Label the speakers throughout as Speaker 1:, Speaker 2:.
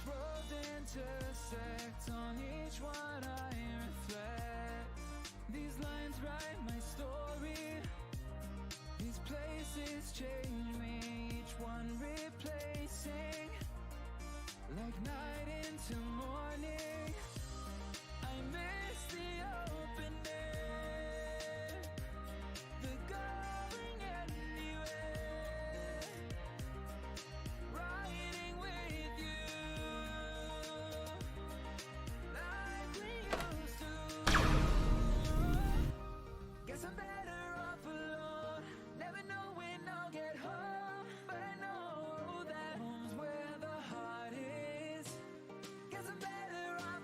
Speaker 1: roads intersect, on each one I reflect. These lines write my story, these places change me, each one replacing, like night into morning. I miss the open air, the going anywhere, riding with you like we used to. Guess I'm better off alone, never know when I'll get home, but I know that home's where the heart is. Guess I'm better off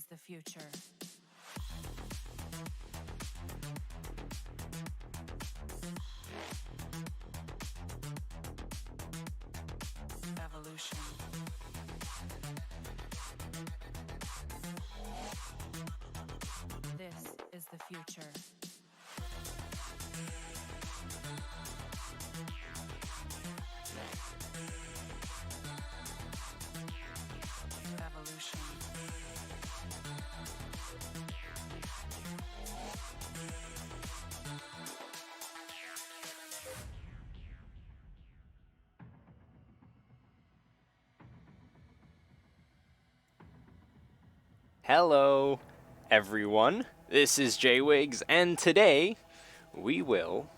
Speaker 1: is the future. Evolution. This is the future. Evolution.
Speaker 2: Hello, everyone. This is J-Wigs, and today we will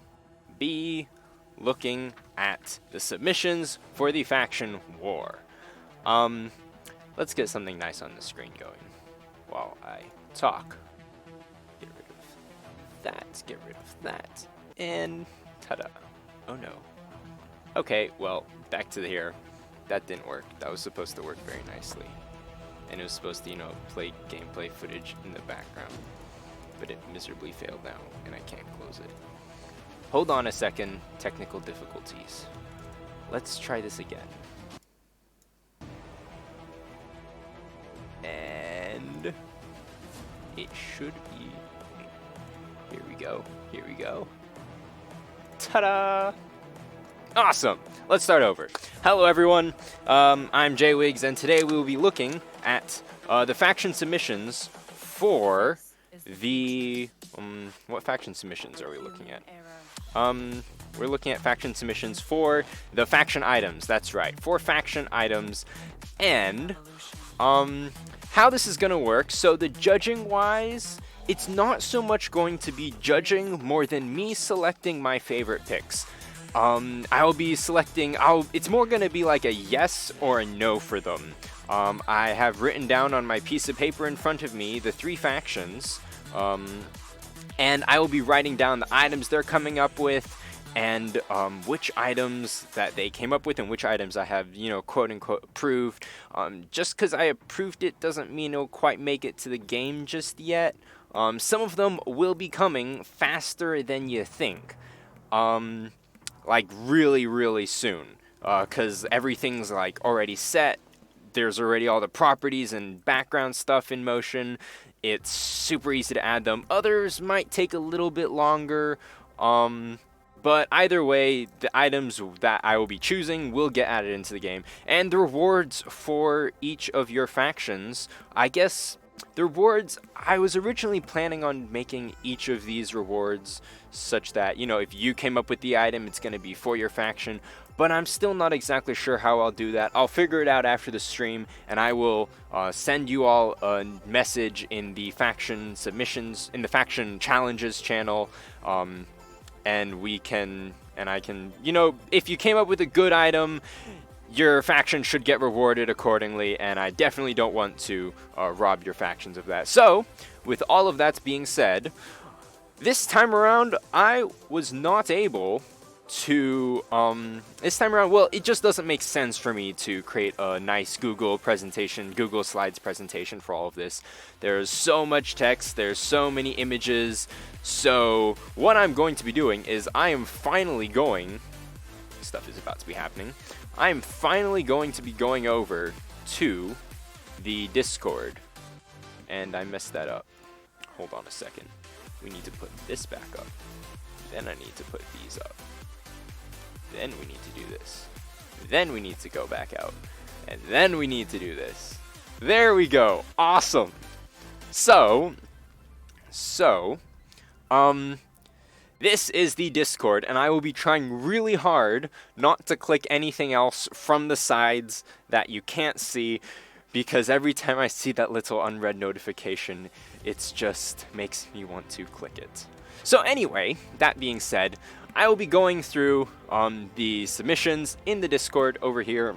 Speaker 2: be looking at the submissions for the faction war. Let's get something nice on the screen going while I talk. Get rid of that, get rid of that, and ta-da. Oh no. Okay, well, back to here. That didn't work. That was supposed to work very nicely. And it was supposed to, play gameplay footage in the background. But it miserably failed now, and I can't close it. Hold on a second, technical difficulties. Let's try this again. And it should be. Here we go. Here we go. Ta-da! Awesome! Let's start over. Hello everyone, I'm J-Wigs, and today we will be looking at the faction submissions for the... what faction submissions are we looking at? We're looking at faction submissions for the faction items, that's right, for faction items, and how this is going to work. So the judging-wise, it's not so much going to be judging more than me selecting my favorite picks. I'll be selecting, it's more going to be like a yes or a no for them. I have written down on my piece of paper in front of me the 3 factions, and I will be writing down the items they're coming up with, and which items that they came up with and which items I have, quote-unquote approved. Just because I approved it doesn't mean it'll quite make it to the game just yet. Some of them will be coming faster than you think. Like really, really soon, because everything's like already set. There's already all the properties and background stuff in motion. It's super easy to add them. Others might take a little bit longer, but either way, the items that I will be choosing will get added into the game. And the rewards for each of your factions, I guess the rewards, I was originally planning on making each of these rewards such that, if you came up with the item, it's going to be for your faction, but I'm still not exactly sure how I'll do that. I'll figure it out after the stream, and I will send you all a message in the faction submissions, in the faction challenges channel, and I can, if you came up with a good item, your faction should get rewarded accordingly, and I definitely don't want to rob your factions of that. So, with all of that being said, this time around, I was not able to, well, it just doesn't make sense for me to create a nice Google Slides presentation for all of this. There's so much text, there's so many images, so what I'm going to be doing is stuff is about to be happening. I'm finally going to be going over to the Discord, and I messed that up. Hold on a second. We need to put this back up. Then I need to put these up. Then we need to do this. Then we need to go back out. And then we need to do this. There we go. Awesome. So, this is the Discord, and I will be trying really hard not to click anything else from the sides that you can't see, because every time I see that little unread notification, it just makes me want to click it. So anyway, that being said, I will be going through the submissions in the Discord over here,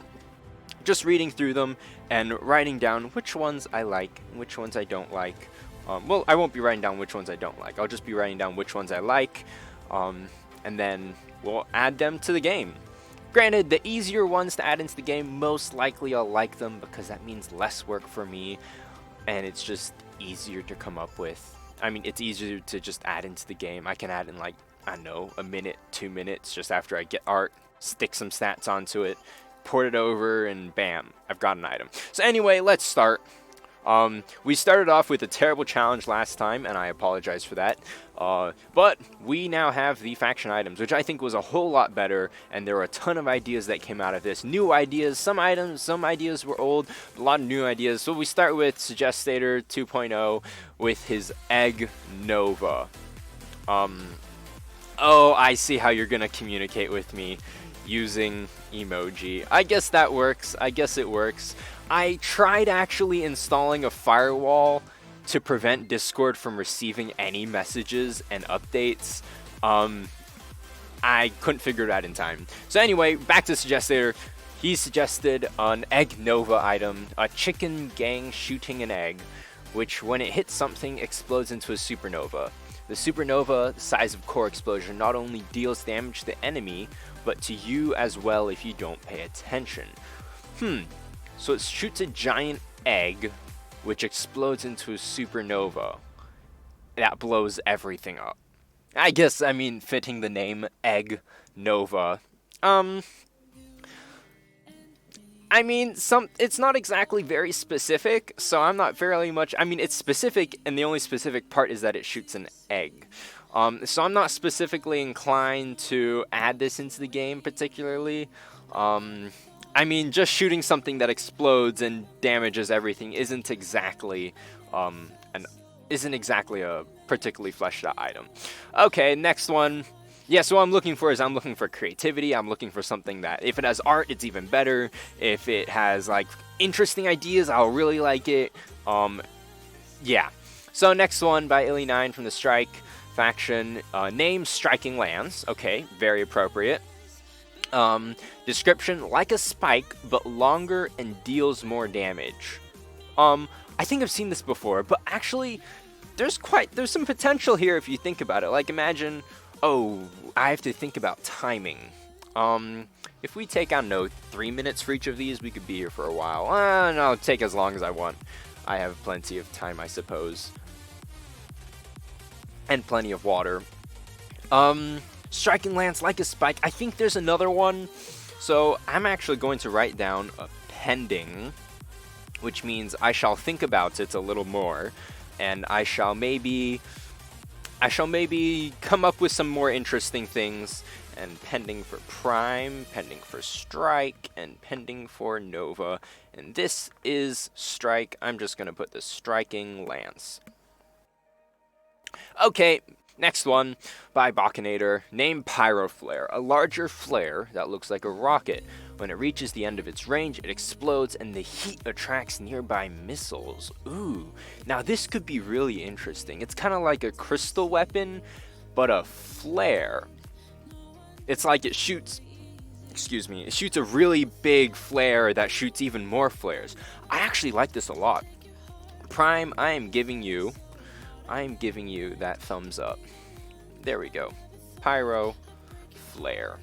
Speaker 2: just reading through them and writing down which ones I like and which ones I don't like. Well, I won't be writing down which ones I don't like. I'll just be writing down which ones I like, and then we'll add them to the game. Granted, the easier ones to add into the game, most likely I'll like them because that means less work for me. and it's just easier to come up with. I mean, it's easier to just add into the game. I can add in like, I don't know, a minute, 2 minutes just after I get art, stick some stats onto it, port it over, and bam, I've got an item. So anyway, let's start. We started off with a terrible challenge last time, and I apologize for that. But we now have the faction items, which I think was a whole lot better, and there were a ton of ideas that came out of this. New ideas, some ideas were old, a lot of new ideas. So we start with Suggestator 2.0 with his Egg Nova. Oh, I see how you're gonna communicate with me using emoji. I guess that works. I guess it works. I tried actually installing a firewall to prevent Discord from receiving any messages and updates. I couldn't figure it out in time. So anyway, back to Suggestator. He suggested an Egg Nova item, a chicken gang shooting an egg, which when it hits something explodes into a supernova. The supernova, the size of core explosion, not only deals damage to the enemy, but to you as well if you don't pay attention. So it shoots a giant egg, which explodes into a supernova. That blows everything up. I guess, I mean, fitting the name Egg Nova. I mean, it's not exactly very specific, so I'm not very much. I mean, it's specific, and the only specific part is that it shoots an egg. So I'm not specifically inclined to add this into the game particularly. I mean, just shooting something that explodes and damages everything isn't exactly a particularly fleshed out item. Okay, next one. Yeah, so what I'm looking for creativity. I'm looking for something that, if it has art, it's even better. If it has like interesting ideas, I'll really like it. Yeah. So next one by Illy9 from the Strike faction. Name Striking Lance. Okay, very appropriate. Description: like a spike, but longer and deals more damage. I think I've seen this before, but actually, there's some potential here if you think about it. Like, imagine, oh, I have to think about timing. If we take, I don't know, 3 minutes for each of these, we could be here for a while. No, I'll take as long as I want. I have plenty of time, I suppose. And plenty of water. Striking Lance like a spike. I think there's another one. So I'm actually going to write down a pending, which means I shall think about it a little more, and I shall maybe come up with some more interesting things. And pending for Prime, pending for Strike, and pending for Nova. And this is Strike. I'm just going to put the Striking Lance. Okay. Next one by Bakinator. Name Pyro Flare. A larger flare that looks like a rocket. When it reaches the end of its range, it explodes and the heat attracts nearby missiles. Ooh, now this could be really interesting. It's kind of like a crystal weapon, but a flare. It's like it shoots a really big flare that shoots even more flares. I actually like this a lot. Prime, I am giving you that thumbs up. There we go. Pyro Flare.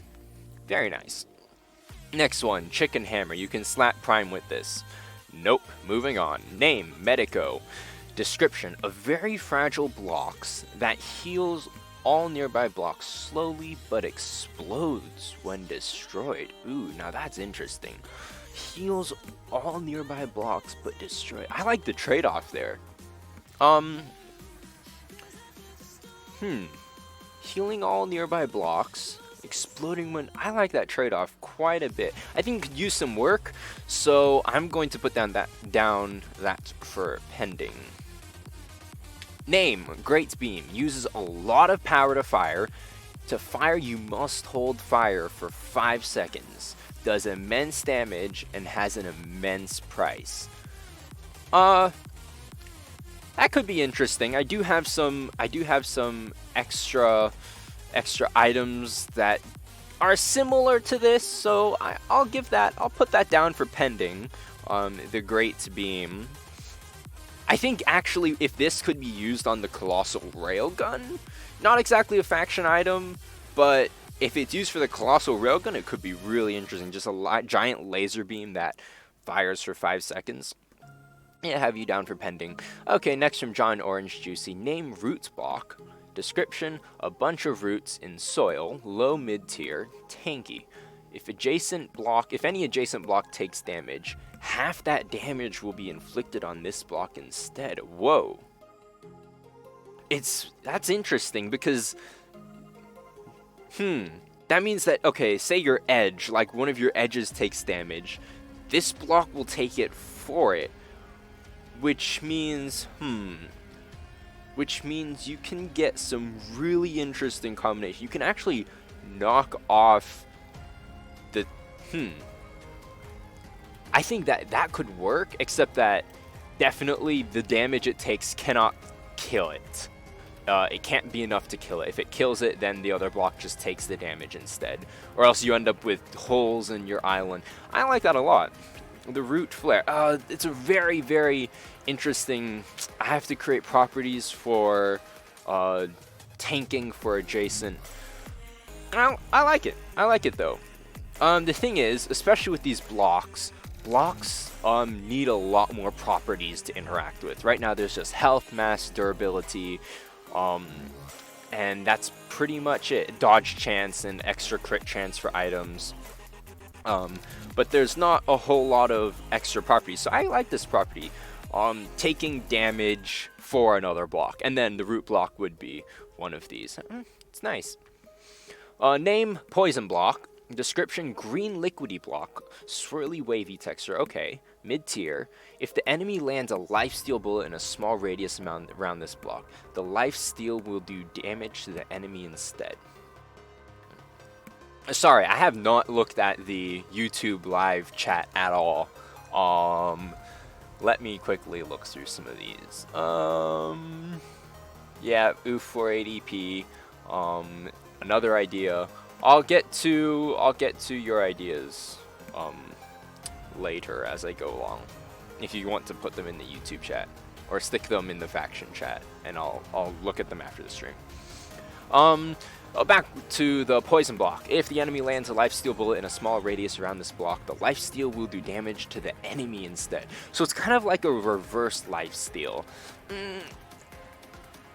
Speaker 2: Very nice. Next one, Chicken Hammer. You can slap Prime with this. Nope. Moving on. Name, Medico. Description, of very fragile blocks that heals all nearby blocks slowly but explodes when destroyed. Ooh, now that's interesting. Heals all nearby blocks but destroy. I like the trade-off there. Healing all nearby blocks, exploding when... I like that trade-off quite a bit. I think it could use some work, so I'm going to put down that for pending. Name, Great Beam. Uses a lot of power to fire. To fire, you must hold fire for 5 seconds. Does immense damage and has an immense price. That could be interesting. I do have some extra items that are similar to this, so I'll put that down for pending. The Great Beam. I think actually if this could be used on the Colossal Railgun, not exactly a faction item, but if it's used for the Colossal Railgun, it could be really interesting. Just a giant laser beam that fires for 5 seconds. Yeah, have you down for pending. Okay, next from John Orange Juicy. Name roots block. Description: a bunch of roots in soil, low mid tier, tanky. If any adjacent block takes damage, half that damage will be inflicted on this block instead. Whoa. That's interesting because that means that, okay, say your edge, like one of your edges takes damage, this block will take it for it, which means you can get some really interesting combination. You can actually knock off the I think that could work, except that definitely the damage it takes cannot kill it. It can't be enough to kill it. If it kills it, then the other block just takes the damage instead. Or else you end up with holes in your island. I like that a lot. The root flare. It's a very, very interesting... I have to create properties for tanking for adjacent. And I like it. I like it, though. The thing is, especially with these blocks need a lot more properties to interact with. Right now, there's just health, mass, durability... and that's pretty much it. Dodge chance and extra crit chance for items. But there's not a whole lot of extra properties. So I like this property. Taking damage for another block. And then the root block would be one of these. It's nice. Name poison block. Description: green liquidy block. Swirly wavy texture. Okay. Mid tier. If the enemy lands a lifesteal bullet in a small radius amount around this block, the lifesteal will do damage to the enemy instead. Sorry, I have not looked at the YouTube live chat at all. Let me quickly look through some of these. Yeah, oof 480p. Another idea. I'll get to your ideas later as I go along, if you want to put them in the YouTube chat or stick them in the faction chat, and I'll look at them after the stream. Back to the poison block. If the enemy lands a lifesteal bullet in a small radius around this block, the lifesteal will do damage to the enemy instead. So it's kind of like a reverse lifesteal.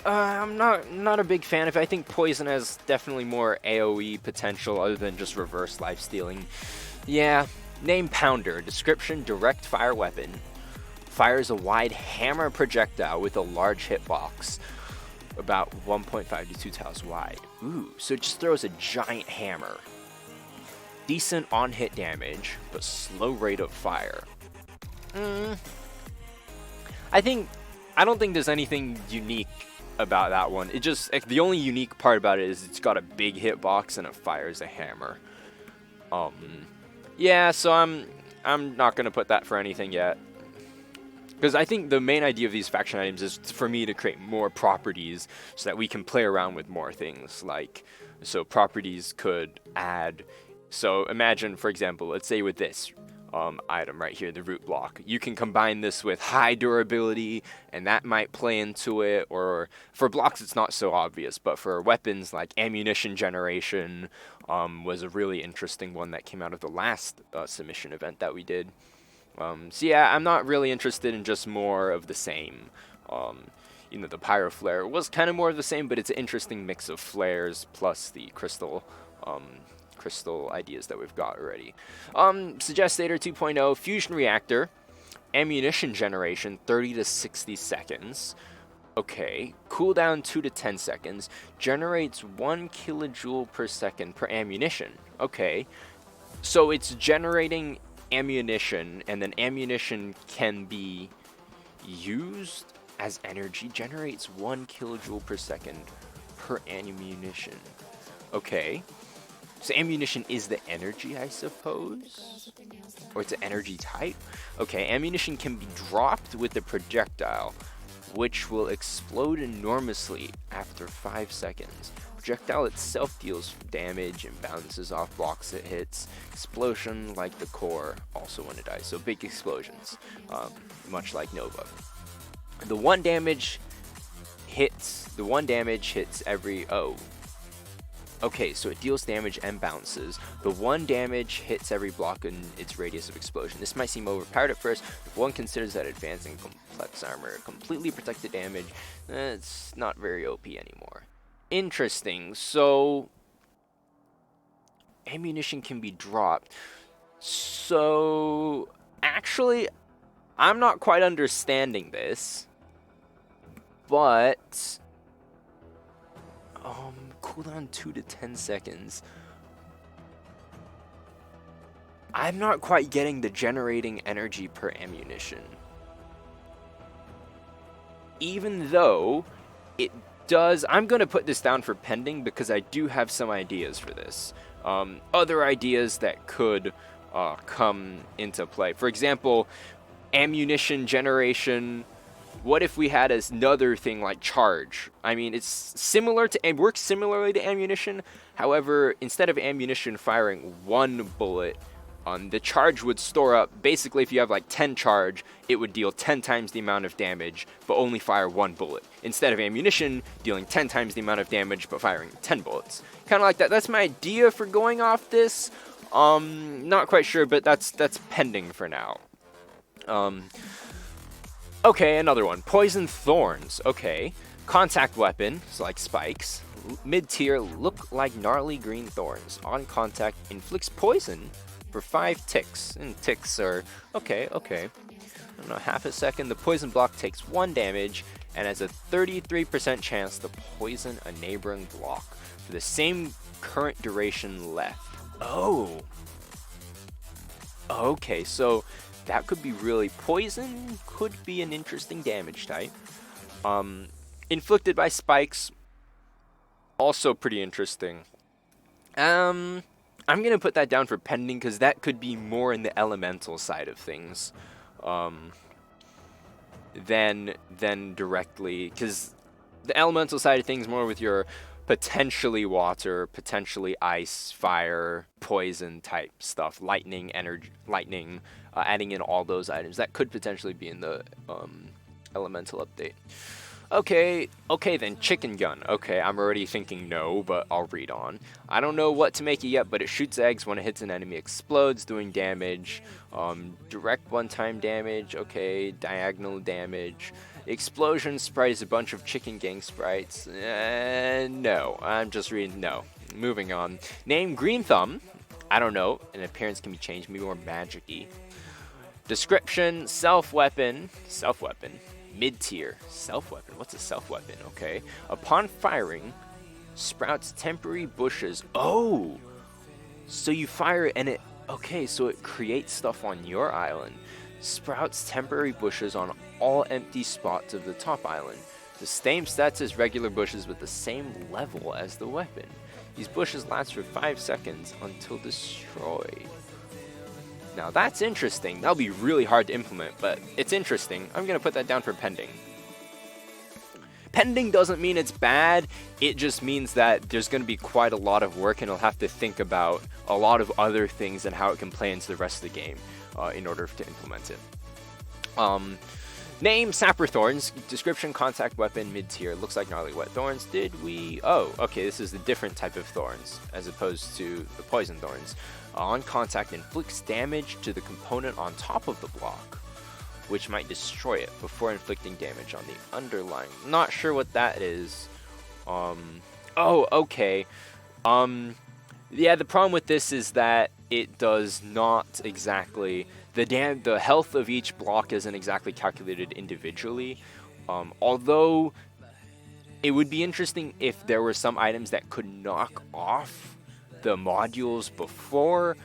Speaker 2: I'm not a big fan of it. I think poison has definitely more AoE potential other than just reverse lifestealing. Yeah. Name pounder. Description: direct fire weapon. Fires a wide hammer projectile with a large hitbox, about 1.5 to 2 tiles wide. Ooh, so it just throws a giant hammer. Decent on-hit damage, but slow rate of fire. I don't think there's anything unique about that one. The only unique part about it is it's got a big hitbox and it fires a hammer. Yeah, so I'm not gonna put that for anything yet, because I think the main idea of these faction items is for me to create more properties so that we can play around with more things. Like, so properties could add. So imagine, for example, let's say with this item right here, the root block, you can combine this with high durability, and that might play into it. Or for blocks, it's not so obvious, but for weapons, like ammunition generation was a really interesting one that came out of the last submission event that we did. So yeah, I'm not really interested in just more of the same. The pyro flare was kind of more of the same, but it's an interesting mix of flares plus the crystal ideas that we've got already. Suggestator 2.0, fusion reactor, ammunition generation 30 to 60 seconds. Okay, cooldown 2 to 10 seconds, generates 1 kilojoule per second per ammunition. Okay, so it's generating ammunition, and then ammunition can be used as energy. Generates 1 kilojoule per second per ammunition. Okay. So ammunition is the energy, I suppose? Or it's an energy type? Okay, ammunition can be dropped with the projectile, which will explode enormously after 5 seconds. Projectile itself deals damage and bounces off blocks it hits. Explosion like the core, also when it dies. So big explosions, much like Nova. The one damage hits every... Okay, so it deals damage and bounces. The 1 damage hits every block in its radius of explosion. This might seem overpowered at first. If one considers that advancing complex armor completely protected damage, it's not very OP anymore. Interesting. So ammunition can be dropped. So actually, I'm not quite understanding this, but cooldown 2 to 10 seconds. I'm not quite getting the generating energy per ammunition. Even though it does, I'm going to put this down for pending because I do have some ideas for this. Other ideas that could come into play. For example, ammunition generation. What if we had another thing like charge? I mean, it's similar to, and works similarly to ammunition. However, instead of ammunition firing 1 bullet, the charge would store up. Basically, if you have like 10 charge, it would deal 10 times the amount of damage, but only fire 1 bullet. Instead of ammunition, dealing 10 times the amount of damage, but firing 10 bullets. Kind of like that. That's my idea for going off this. Not quite sure, but that's pending for now. Okay, another one. Poison Thorns. Okay. Contact weapon, so like spikes. Mid-tier, look like gnarly green thorns. On contact, inflicts poison for 5 ticks. And ticks are... Okay. I don't know, half a second. The poison block takes 1 damage and has a 33% chance to poison a neighboring block for the same current duration left. Oh. Okay, so... that could be really poison, could be an interesting damage type. Inflicted by spikes, also pretty interesting. I'm gonna put that down for pending because that could be more in the elemental side of things, than directly, because the elemental side of things more with your potentially water, potentially ice, fire, poison type stuff, lightning, energy, lightning. Adding in all those items that could potentially be in the elemental update. Okay, then chicken gun. Okay, I'm already thinking no, but I'll read on. I don't know what to make it yet, but it shoots eggs when it hits an enemy, explodes, doing damage. Direct one-time damage. Okay, diagonal damage. Explosion sprite is a bunch of chicken gang sprites. No, I'm just reading no. Moving on. Name Green Thumb. I don't know. An appearance can be changed, maybe more magic-y. Description, self-weapon, mid-tier, self-weapon, what's a self-weapon, okay. Upon firing, sprouts temporary bushes. Oh, so you fire and it, okay, so it creates stuff on your island. Sprouts temporary bushes on all empty spots of the top island. The same stats as regular bushes with the same level as the weapon. These bushes last for 5 seconds until destroyed. Now that's interesting. That'll be really hard to implement, but it's interesting. I'm going to put that down for pending. Pending doesn't mean it's bad. It just means that there's going to be quite a lot of work and I'll have to think about a lot of other things and how it can play into the rest of the game in order to implement it. Name, Sapper Thorns. Description, contact weapon, mid-tier. Looks like gnarly wet thorns. Did we... Oh, okay, this is a different type of thorns as opposed to the poison thorns. On contact, inflicts damage to the component on top of the block, which might destroy it before inflicting damage on the underlying. Not sure what that is. Oh, okay. Yeah, the problem with this is that it does not exactly... The health of each block isn't exactly calculated individually. Although, it would be interesting if there were some items that could knock off the modules before.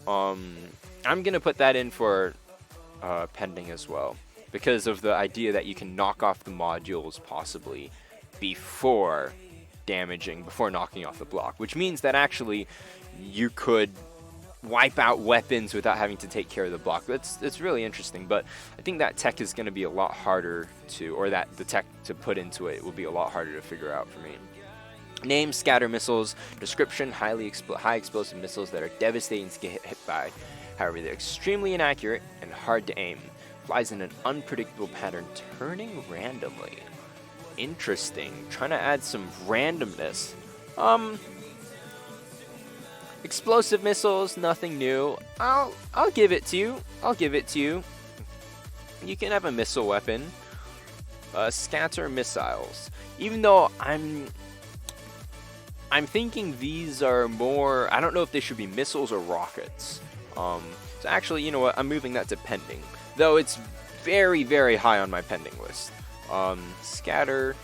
Speaker 2: I'm gonna put that in for pending as well, because of the idea that you can knock off the modules possibly before knocking off the block, which means that actually you could wipe out weapons without having to take care of the block. It's really interesting, but I think that tech is going to be a lot harder to, or that the tech to put into it will be a lot harder to figure out for me. Name, scatter missiles. Description, high explosive missiles that are devastating to get hit by. However, they're extremely inaccurate and hard to aim. Flies in an unpredictable pattern, turning randomly. Interesting. Trying to add some randomness. Explosive missiles, nothing new. I'll give it to you. I'll give it to you. You can have a missile weapon. Scatter missiles. Even though I'm thinking these are more. I don't know if they should be missiles or rockets. So actually, you know what? I'm moving that to pending. Though it's very, very high on my pending list. Scatter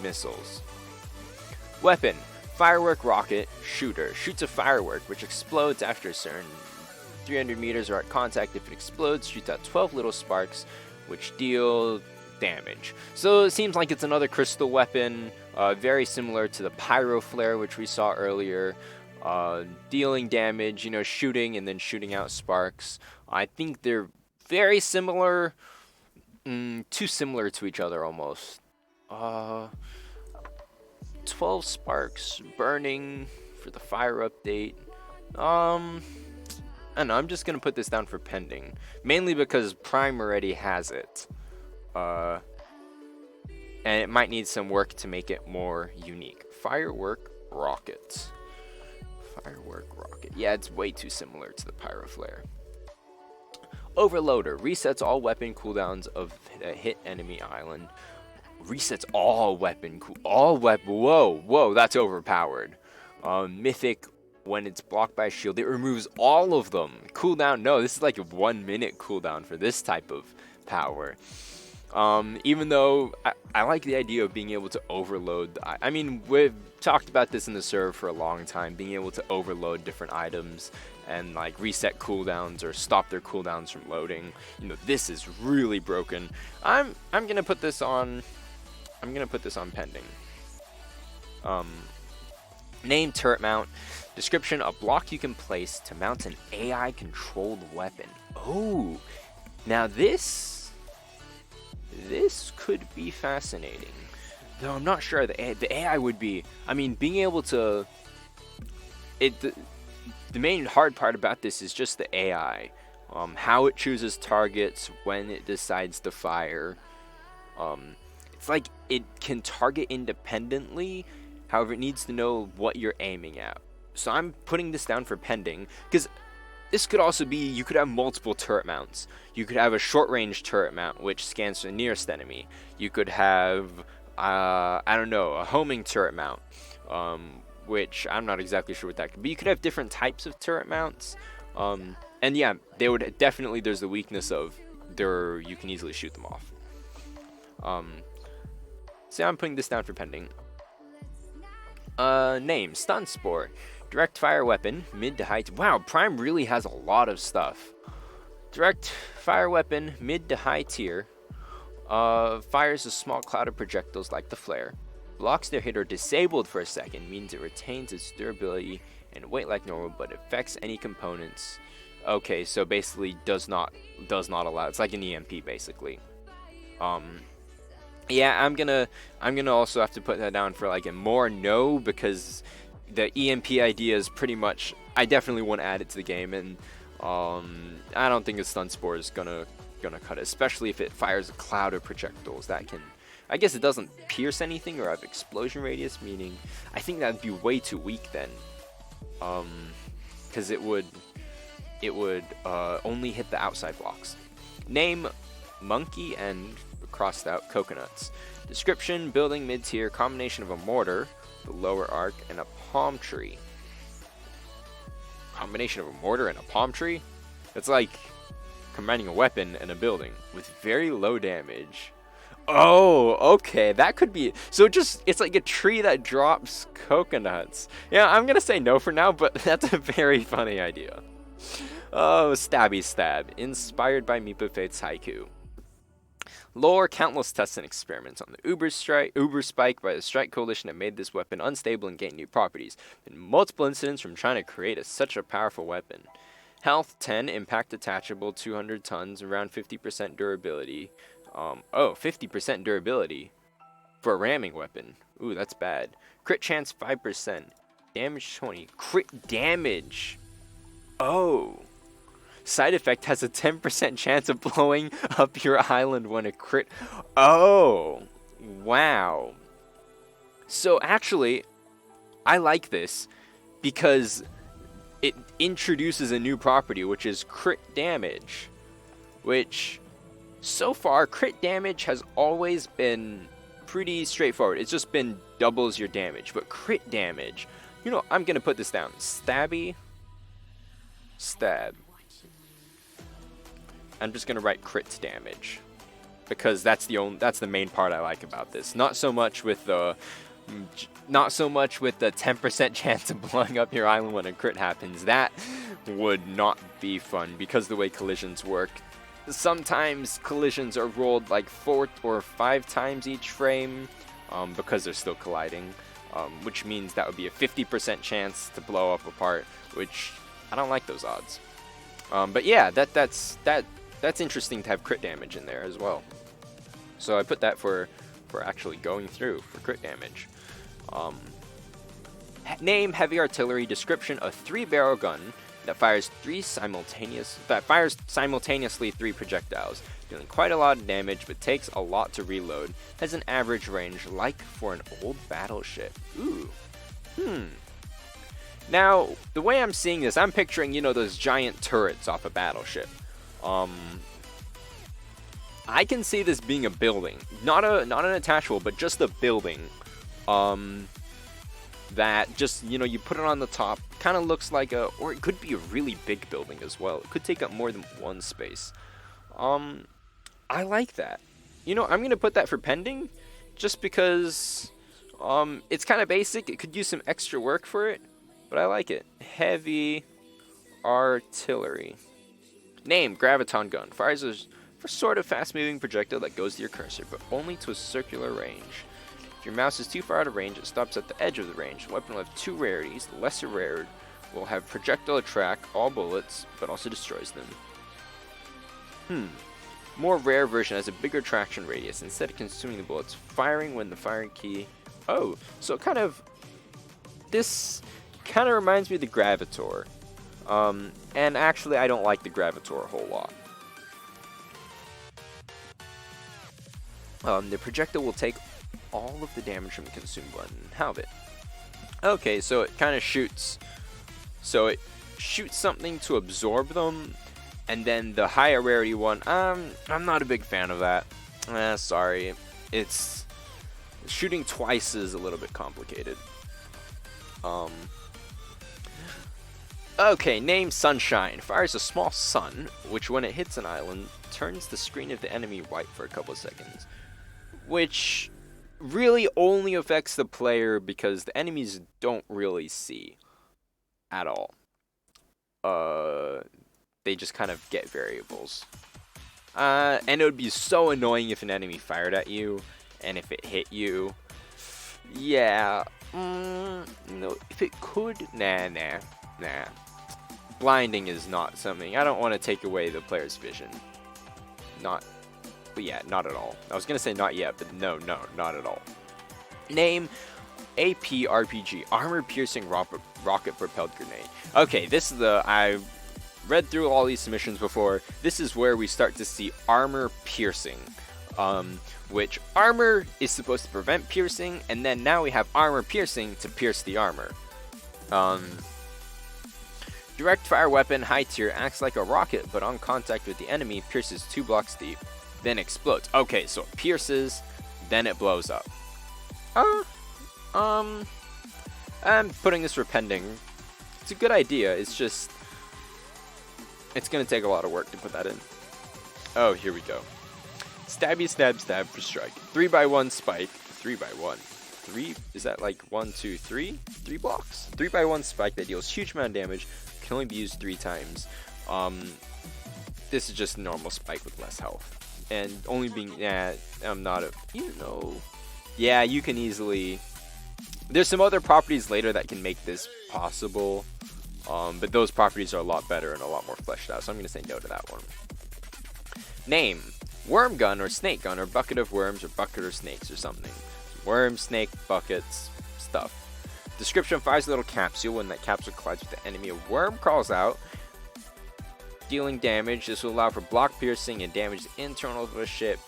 Speaker 2: missiles. Weapon. Firework rocket shooter. Shoots a firework which explodes after a certain 300 meters or at contact. If it explodes, shoots out 12 little sparks which deal damage. So it seems like it's another crystal weapon, very similar to the pyro flare which we saw earlier. Dealing damage, you know, shooting and then shooting out sparks. I think they're very similar, too similar to each other almost. 12 sparks burning for the fire update. I don't know, I'm just gonna put this down for pending, mainly because Prime already has it, and it might need some work to make it more unique. Firework rocket. Firework rocket. Yeah, it's way too similar to the pyro flare. Overloader resets all weapon cooldowns of a hit enemy island. Resets all weapon Whoa, that's overpowered. Mythic, when it's blocked by a shield, it removes all of them. Cooldown, no, this is like a 1 minute cooldown for this type of power. Even though I like the idea of being able to overload. I mean, we've talked about this in the server for a long time, being able to overload different items and like reset cooldowns or stop their cooldowns from loading. You know, this is really broken. I'm gonna put this on. I'm gonna put this on pending. Name turret mount. Description: a block you can place to mount an AI controlled weapon. Oh, now this could be fascinating. Though I'm not sure the AI would be. I mean, being able to. The main hard part about this is just the AI. How it chooses targets, when it decides to fire. It's like it can target independently, however it needs to know what you're aiming at. So I'm putting this down for pending, because this could also be, you could have multiple turret mounts. You could have a short range turret mount which scans for the nearest enemy. You could have, I don't know, a homing turret mount, which I'm not exactly sure what that could be. You could have different types of turret mounts. And yeah, they would definitely, there's the weakness of you can easily shoot them off. So I'm putting this down for pending. Name, Stun Spore. Direct fire weapon, mid to high. Wow, Prime really has a lot of stuff. Direct fire weapon, mid to high tier. Fires a small cloud of projectiles like the flare. Blocks their hit or disabled for a second, means it retains its durability and weight like normal, but affects any components. Okay, so basically does not allow. It's like an EMP basically. Yeah, I'm gonna also have to put that down for like a more no, because the EMP idea is pretty much, I definitely want to add it to the game, and I don't think a Stun Spore is gonna cut it, especially if it fires a cloud of projectiles that can, I guess it doesn't pierce anything or have explosion radius, meaning I think that'd be way too weak then, because it would only hit the outside blocks. Name, monkey and crossed out coconuts. Description: building mid-tier, combination of a mortar, the lower arc, and a palm tree. Combination of a mortar and a palm tree? It's like combining a weapon and a building with very low damage. Oh, okay, that could be. So it's like a tree that drops coconuts. Yeah, I'm gonna say no for now, but that's a very funny idea. Oh, Stabby Stab, inspired by Meepo Fate's Haiku. Lore: countless tests and experiments on the Uber Spike by the Strike Coalition have made this weapon unstable and gain new properties. And multiple incidents from trying to create such a powerful weapon. Health 10, impact attachable, 200 tons, around 50% durability. 50% durability for a ramming weapon. Ooh, that's bad. Crit chance 5%, damage 20. Crit damage. Oh. Side effect has a 10% chance of blowing up your island when a crit. Oh, wow. So actually, I like this because it introduces a new property, which is crit damage, which so far crit damage has always been pretty straightforward. It's just been doubles your damage, but crit damage, you know, I'm gonna put this down. Stabby, stab. I'm just gonna write crit damage because that's the main part I like about this. Not so much with the 10% chance of blowing up your island when a crit happens. That would not be fun because the way collisions work. Sometimes collisions are rolled like 4 or 5 times each frame because they're still colliding, which means that would be a 50% chance to blow up a part, which I don't like those odds. But yeah, that's interesting to have crit damage in there as well. So I put that for actually going through for crit damage. Name heavy artillery. Description: a 3-barrel gun that fires simultaneously 3 projectiles, dealing quite a lot of damage but takes a lot to reload. Has an average range like for an old battleship. Ooh. Now, the way I'm seeing this, I'm picturing, you know, those giant turrets off a battleship. I can see this being a building, not an attachable, but just a building. That just, you know, you put it on the top, kind of looks like or it could be a really big building as well. It could take up more than one space. I like that. You know, I'm gonna put that for pending, just because it's kind of basic. It could use some extra work for it, but I like it. Heavy artillery. Name: graviton gun. Fires a sort of fast-moving projectile that goes to your cursor, but only to a circular range. If your mouse is too far out of range, it stops at the edge of the range. The weapon will have 2 rarities. The lesser rare will have projectile attract all bullets, but also destroys them. More rare version has a bigger traction radius. Instead of consuming the bullets, firing when the firing key... Oh, so this kind of reminds me of the Gravitor. And actually, I don't like the Gravitor a whole lot. The projectile will take all of the damage from the consume button. How of it? Okay, so it kind of shoots. So it shoots something to absorb them, and then the higher rarity one, I'm not a big fan of that. Sorry. It's shooting twice is a little bit complicated. Okay, name Sunshine. Fires a small sun, which when it hits an island, turns the screen of the enemy white for a couple of seconds. Which really only affects the player because the enemies don't really see at all. They just kind of get variables. And it would be so annoying if an enemy fired at you and if it hit you. Yeah. No, if it could, nah. Blinding is not something. I don't want to take away the player's vision. But yeah, not at all. I was gonna say not yet, but no, not at all. Name AP RPG, armor piercing rocket propelled grenade. Okay, this is I read through all these submissions before. This is where we start to see armor piercing, which armor is supposed to prevent piercing, and then now we have armor piercing to pierce the armor. Direct fire weapon, high tier, acts like a rocket, but on contact with the enemy, pierces 2 blocks deep, then explodes. Okay, so it pierces, then it blows up. I'm putting this for pending. It's a good idea, it's just... It's gonna take a lot of work to put that in. Oh, here we go. Stabby, stab for strike. 3x1 spike. 3x1. 3? Is that like 1, 2, 3? 3 blocks? 3x1 spike that deals huge amount of damage. Can only be used 3 times. This is just a normal spike with less health. And only being... I'm not a... You know... Yeah, you can easily... There's some other properties later that can make this possible. But those properties are a lot better and a lot more fleshed out. So I'm going to say no to that one. Name. Worm gun or snake gun or bucket of worms or bucket or snakes or something. Worm, snake, buckets, stuff. Description: fires a little capsule. When that capsule collides with the enemy, a worm crawls out, dealing damage. This will allow for block piercing and damage the internal of a ship.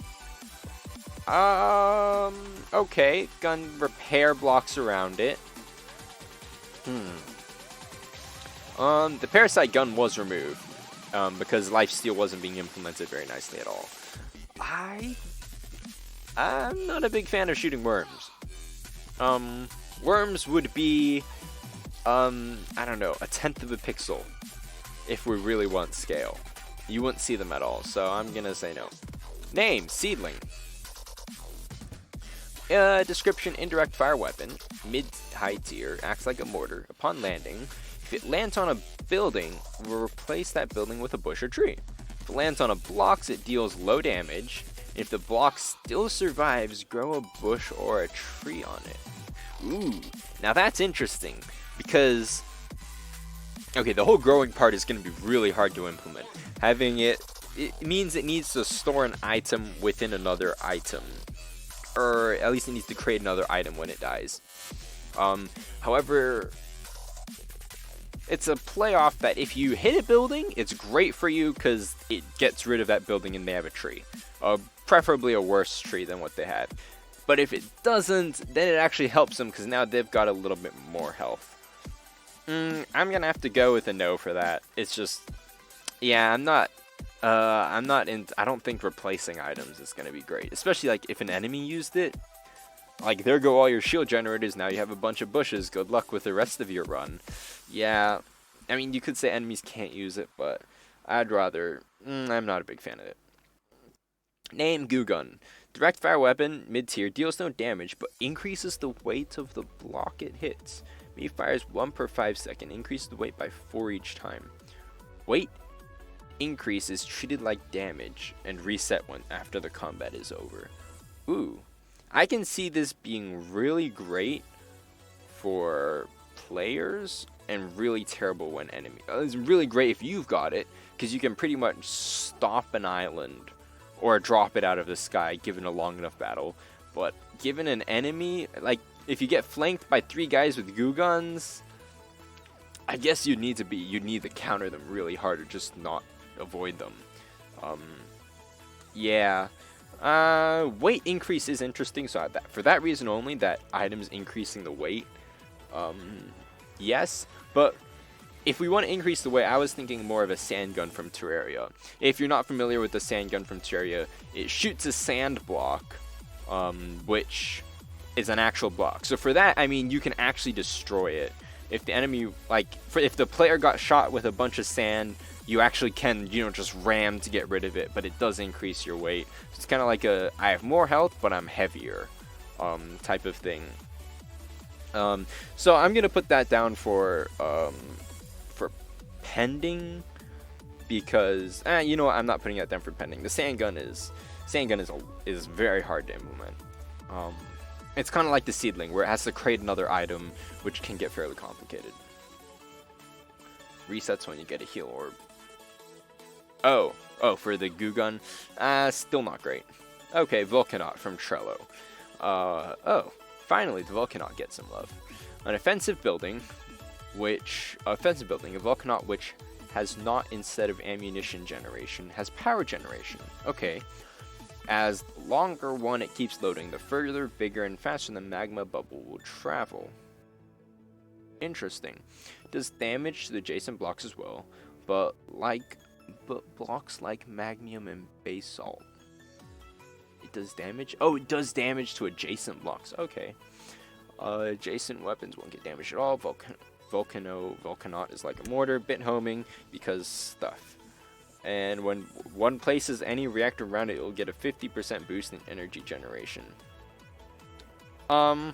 Speaker 2: Okay. Gun repair blocks around it. The parasite gun was removed because lifesteal wasn't being implemented very nicely at all. I'm not a big fan of shooting worms. Worms would be, I don't know, 1/10 of a pixel if we really want scale. You wouldn't see them at all, so I'm gonna say no. Name, Seedling. Description, indirect fire weapon, mid-high tier, acts like a mortar. Upon landing, if it lands on a building, we'll replace that building with a bush or tree. If it lands on a block, it deals low damage. If the block still survives, grow a bush or a tree on it. Ooh, now that's interesting, because, okay, the whole growing part is going to be really hard to implement. Having it means it needs to store an item within another item, or at least it needs to create another item when it dies. However, it's a playoff that if you hit a building, it's great for you because it gets rid of that building and they have a tree. Preferably a worse tree than what they had. But if it doesn't, then it actually helps them because now they've got a little bit more health. I'm gonna have to go with a no for that. It's just, yeah, I don't think replacing items is gonna be great, especially like if an enemy used it. Like, there go all your shield generators, now you have a bunch of bushes, good luck with the rest of your run. Yeah, I mean, you could say enemies can't use it, but I'd rather, I'm not a big fan of it. Name, Goo Gun. Direct fire weapon, mid-tier, deals no damage, but increases the weight of the block it hits. Me fires 1 per 5 seconds, increases the weight by 4 each time. Weight increase is treated like damage, and reset when after the combat is over. Ooh. I can see this being really great for players and really terrible when enemy. It's really great if you've got it, because you can pretty much stop an island or drop it out of the sky given a long enough battle. But given an enemy, like if you get flanked by 3 guys with goo guns, I guess you'd need to counter them really hard or just not avoid them. Yeah. Weight increase is interesting, so for that reason only, that items increasing the weight, yes, but if we want to increase the weight, I was thinking more of a sand gun from Terraria. If you're not familiar with the sand gun from Terraria, it shoots a sand block, which is an actual block. So for that, I mean, you can actually destroy it. If the enemy, if the player got shot with a bunch of sand, you actually can, just ram to get rid of it, but it does increase your weight. So it's kind of like I have more health, but I'm heavier, type of thing. So I'm gonna put that down for pending, because I'm not putting that down for pending. The sand gun is very hard to implement. It's kind of like the seedling, where it has to create another item, which can get fairly complicated. Resets when you get a heal orb. Oh, for the goo gun, still not great. Okay, Vulcanaut from Trello. Finally the Vulcanaut gets some love. An offensive building, a Vulcanaut which has not, instead of ammunition generation, has power generation. Okay. As longer one it keeps loading, the further, bigger, and faster the magma bubble will travel. Interesting. Does damage to the adjacent blocks as well, but blocks like magmium and basalt. It does damage? Oh, it does damage to adjacent blocks. Okay. Adjacent weapons won't get damaged at all. Vulcanaut is like a mortar, bit homing, because stuff. And when one places any reactor around it, it will get a 50% boost in energy generation. I'm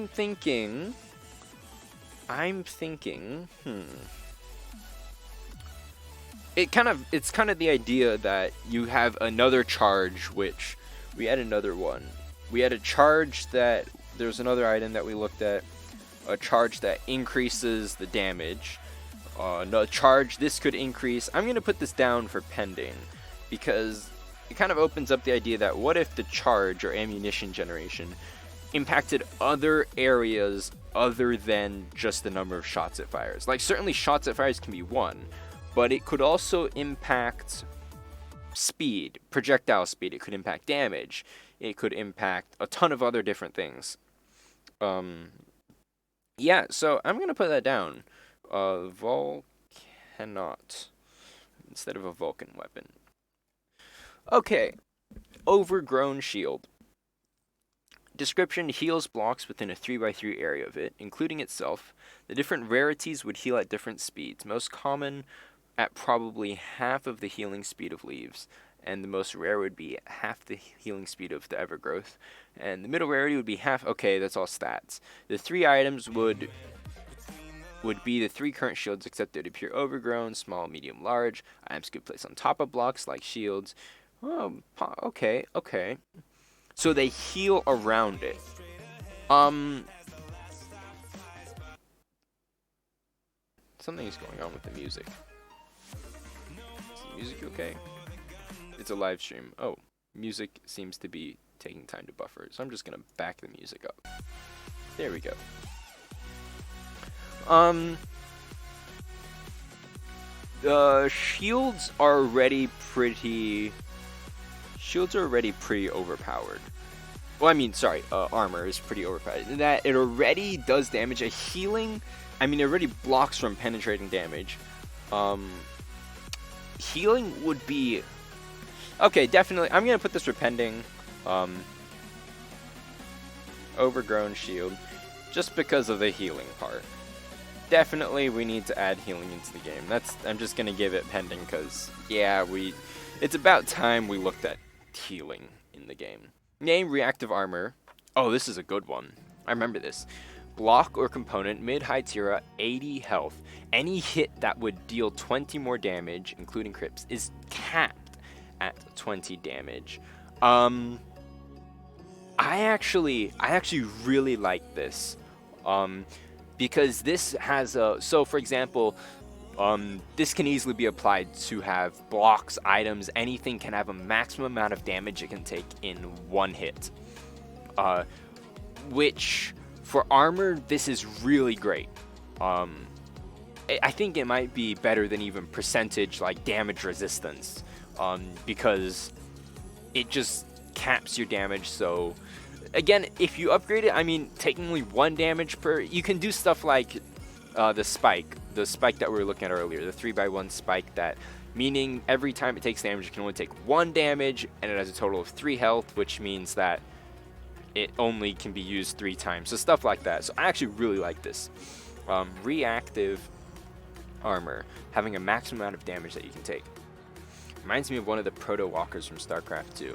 Speaker 2: thinking, it's kind of the idea that you have another charge, which we had another one. We had a charge that there's another item that we looked at, a charge that increases the damage. No charge, this could increase. I'm going to put this down for pending, because it kind of opens up the idea that what if the charge or ammunition generation impacted other areas other than just the number of shots it fires. Like, certainly shots it fires can be one, but it could also impact speed, projectile speed. It could impact damage. It could impact a ton of other different things. Yeah, so I'm gonna put that down. Volcanaut instead of a Vulcan weapon. Okay, Overgrown Shield. Description: heals blocks within a 3x3 area of it, including itself. The different rarities would heal at different speeds, most common at probably half of the healing speed of leaves, and the most rare would be half the healing speed of the Evergrowth, and the middle rarity would be half. Okay, that's all stats. The 3 items would be the 3 current shields, except they'd appear overgrown, small, medium, large. Items could place on top of blocks like shields. Oh, okay. So they heal around it. Something's going on with the music. Is the music okay? It's a live stream. Oh, music seems to be taking time to buffer, so I'm just gonna back the music up. There we go. Shields are already pretty overpowered. Well, I mean, sorry, armor is pretty overpowered. In that it already does damage. A healing, I mean, it already blocks from penetrating damage. Healing would be okay. Definitely, I'm gonna put this for pending. Overgrown shield, just because of the healing part. Definitely, we need to add healing into the game. I'm just gonna give it pending because yeah, it's about time we looked at healing in the game. Name reactive armor. Oh, this is a good one. I remember this. Block or component, mid-high tier, 80 health. Any hit that would deal 20 more damage, including crits, is capped at 20 damage. I actually really like this. Because this has a, so for example, this can easily be applied to have blocks, items, anything can have a maximum amount of damage it can take in one hit. Which, for armor, this is really great. I think it might be better than even percentage, like damage resistance, because it just caps your damage. So, again, if you upgrade it, I mean, taking only 1 damage per, you can do stuff like the spike that we were looking at earlier, the 3x1 spike, that meaning every time it takes damage, it can only take 1 damage, and it has a total of 3 health, which means that it only can be used 3 times. So stuff like that. So I actually really like this. Reactive armor, having a maximum amount of damage that you can take. Reminds me of one of the proto walkers from StarCraft 2.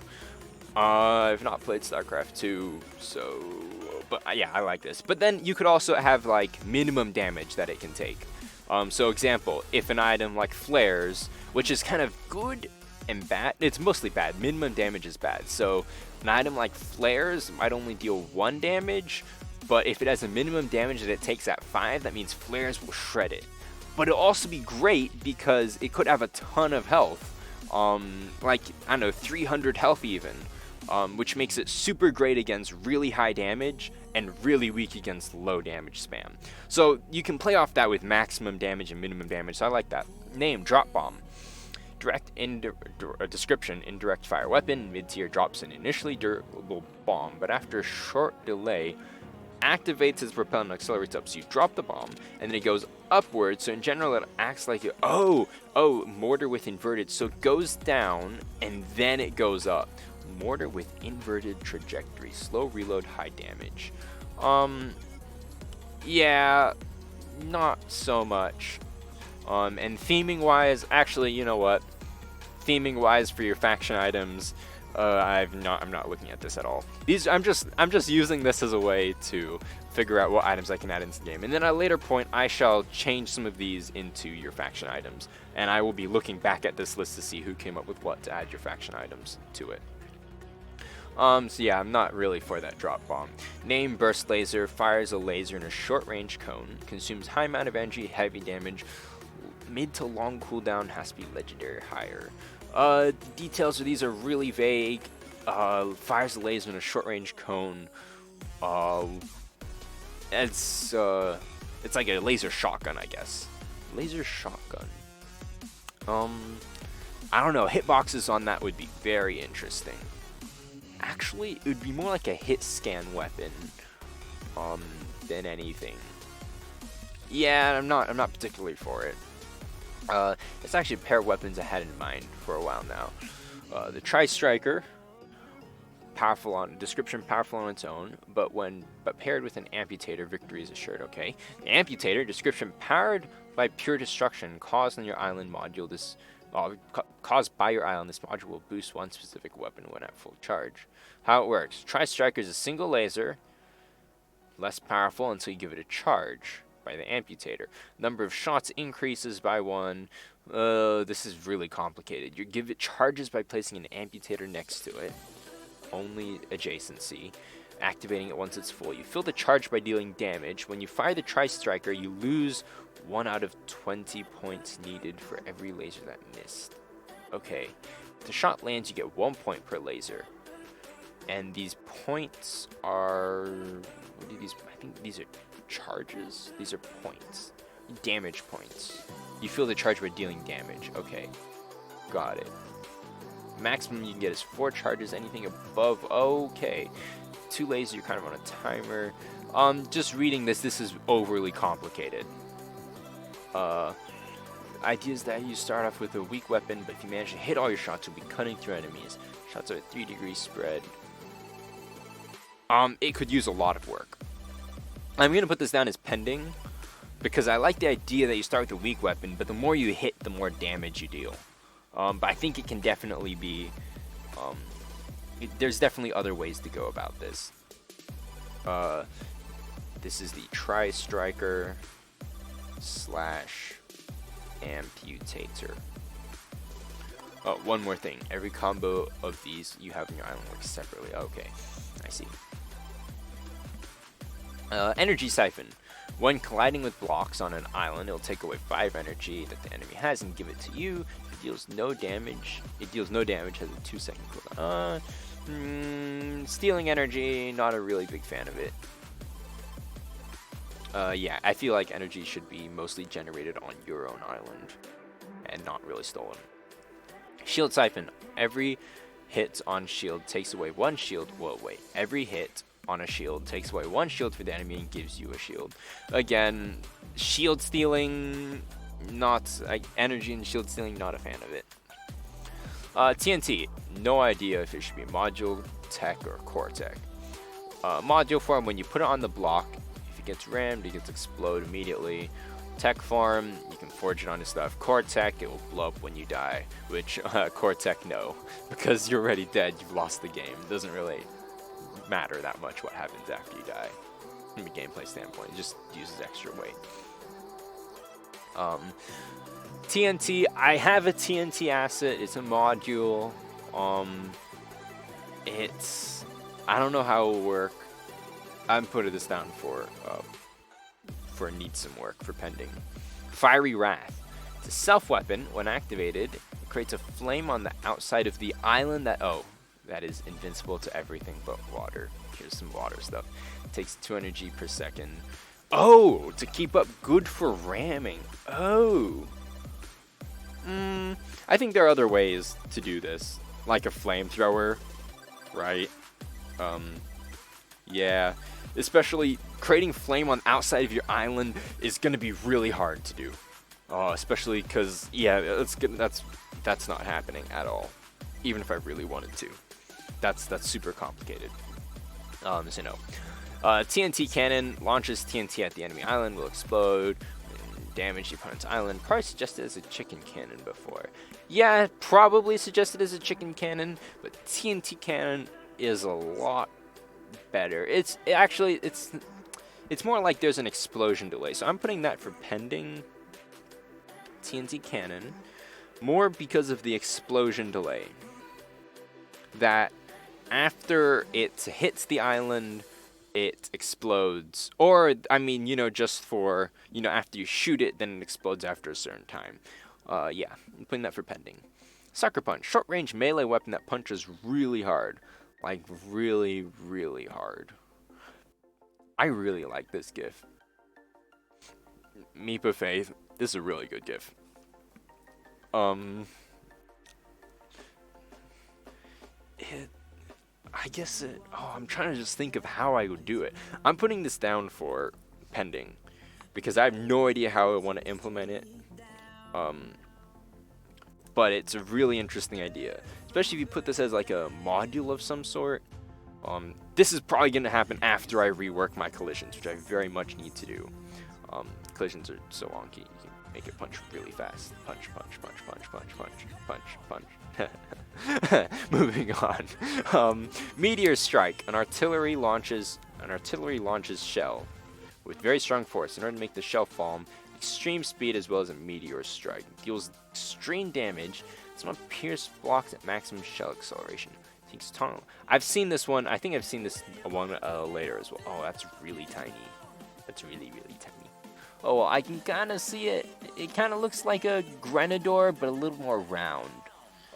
Speaker 2: I've not played StarCraft 2, so, but yeah, I like this. But then you could also have like minimum damage that it can take. So example, if an item like flares, which is kind of good and bad, it's mostly bad. Minimum damage is bad. So an item like flares might only deal 1 damage, but if it has a minimum damage that it takes at 5, that means flares will shred it. But it'll also be great because it could have a ton of health, like, I don't know, 300 health even. Which makes it super great against really high damage and really weak against low damage spam. So you can play off that with maximum damage and minimum damage, so I like that. Name, drop bomb. Description, indirect fire weapon, mid-tier, drops an initially durable bomb, but after a short delay, activates its propel and accelerates up. So you drop the bomb, and then it goes upwards, so in general it acts like, mortar with inverted, so it goes down, and then it goes up. Mortar with inverted trajectory, slow reload, high damage. Yeah, not so much. And theming wise, actually, you know what? Theming wise for your faction items, I'm not looking at this at all. I'm just using this as a way to figure out what items I can add into the game. And then at a later point, I shall change some of these into your faction items. And I will be looking back at this list to see who came up with what to add your faction items to it. So yeah, I'm not really for that drop bomb. Name, burst laser, fires a laser in a short range cone, consumes high amount of energy, heavy damage, mid to long cooldown, has to be legendary higher. Details of these are really vague. Fires a laser in a short range cone. It's like a laser shotgun, I guess. Laser shotgun. I don't know, hitboxes on that would be very interesting. Actually, it would be more like a hit scan weapon than anything. Yeah, I'm not particularly for it. It's actually a pair of weapons I had in mind for a while now. The Tri-Striker, powerful on description, powerful on its own, but paired with an Amputator, victory is assured. Okay, the Amputator description, powered by pure destruction caused on your island module. Caused by your island, this module will boost one specific weapon when at full charge. How it works: Tri-Striker is a single laser, less powerful until you give it a charge by the Amputator. Number of shots increases by 1. This is really complicated. You give it charges by placing an Amputator next to it. Only adjacency. Activating it once it's full. You fill the charge by dealing damage. When you fire the Tri-Striker, you lose 1 out of 20 points needed for every laser that missed. Okay. If the shot lands, you get 1 point per laser. And these points are... What are these? I think these are charges. These are points. Damage points. You feel the charge by dealing damage. Okay. Got it. Maximum you can get is 4 charges. Anything above... Okay. 2 lasers, you're kind of on a timer. Just reading this is overly complicated. Ideas that you start off with a weak weapon, but if you manage to hit all your shots, you'll be cutting through enemies. Shots are at 3 degrees spread. It could use a lot of work. I'm going to put this down as pending, because I like the idea that you start with a weak weapon, but the more you hit, the more damage you deal. But I think it can definitely be... there's definitely other ways to go about this. This is the Tri-Striker / Amputator. One more thing. Every combo of these you have in your island works separately. Okay, I see. Energy Siphon. When colliding with blocks on an island, it'll take away 5 energy that the enemy has and give it to you. It deals no damage. Has a 2-second cooldown. Stealing energy, not a really big fan of it. Yeah, I feel like energy should be mostly generated on your own island and not really stolen. Shield Siphon. Every hit on shield takes away 1 shield. Whoa, wait. Every hit on a shield takes away 1 shield for the enemy and gives you a shield. Again, shield stealing, energy and shield stealing, not a fan of it. TNT, no idea if it should be module, tech, or core tech. Module form, when you put it on the block, if it gets rammed, it gets explode immediately. Tech form, you can forge it onto stuff. Core tech, it will blow up when you die, which core tech, no, because you're already dead, you've lost the game. It doesn't really matter that much what happens after you die from a gameplay standpoint. It just uses extra weight. TNT, I have a TNT asset. It's a module. I don't know how it will work. I'm putting this down for needs some work, for pending. Fiery Wrath. It's a self weapon. When activated, it creates a flame on the outside of the island that is invincible to everything but water. Here's some water stuff. It takes 2 energy per second. Oh, to keep up, good for ramming. Oh. I think there are other ways to do this, like a flamethrower, right? Yeah, especially creating flame on the outside of your island is going to be really hard to do. Especially because, yeah, that's not happening at all, even if I really wanted to. That's super complicated. So no. TNT cannon launches TNT at the enemy island, will explode and damage the opponent's island. Probably suggested as a chicken cannon before. Yeah, probably suggested as a chicken cannon, but TNT cannon is a lot better. It's more like there's an explosion delay. So I'm putting that for pending. TNT cannon, more because of the explosion delay. That after it hits the island, it explodes. Or, I mean, just for, after you shoot it, then it explodes after a certain time. Yeah, I'm putting that for pending. Sucker Punch, short-range melee weapon that punches really hard. Like, really, really hard. I really like this GIF. Meepa Faith, this is a really good GIF. I guess I'm trying to just think of how I would do it. I'm putting this down for pending because I have no idea how I want to implement it. But it's a really interesting idea, especially if you put this as like a module of some sort. This is probably going to happen after I rework my collisions, which I very much need to do. Collisions are so wonky. You can make it punch really fast. Punch, punch, punch, punch, punch, punch, punch, punch. Moving on. Meteor Strike. An artillery launches shell with very strong force in order to make the shell fall. Extreme speed as well as a meteor strike. Deals extreme damage. Someone pierce blocks at maximum shell acceleration. Takes tunnel. I've seen this one. I think I've seen this one later as well. Oh, that's really tiny. That's really, really tiny. Oh, well, I can kind of see it. It kind of looks like a Grenador, but a little more round.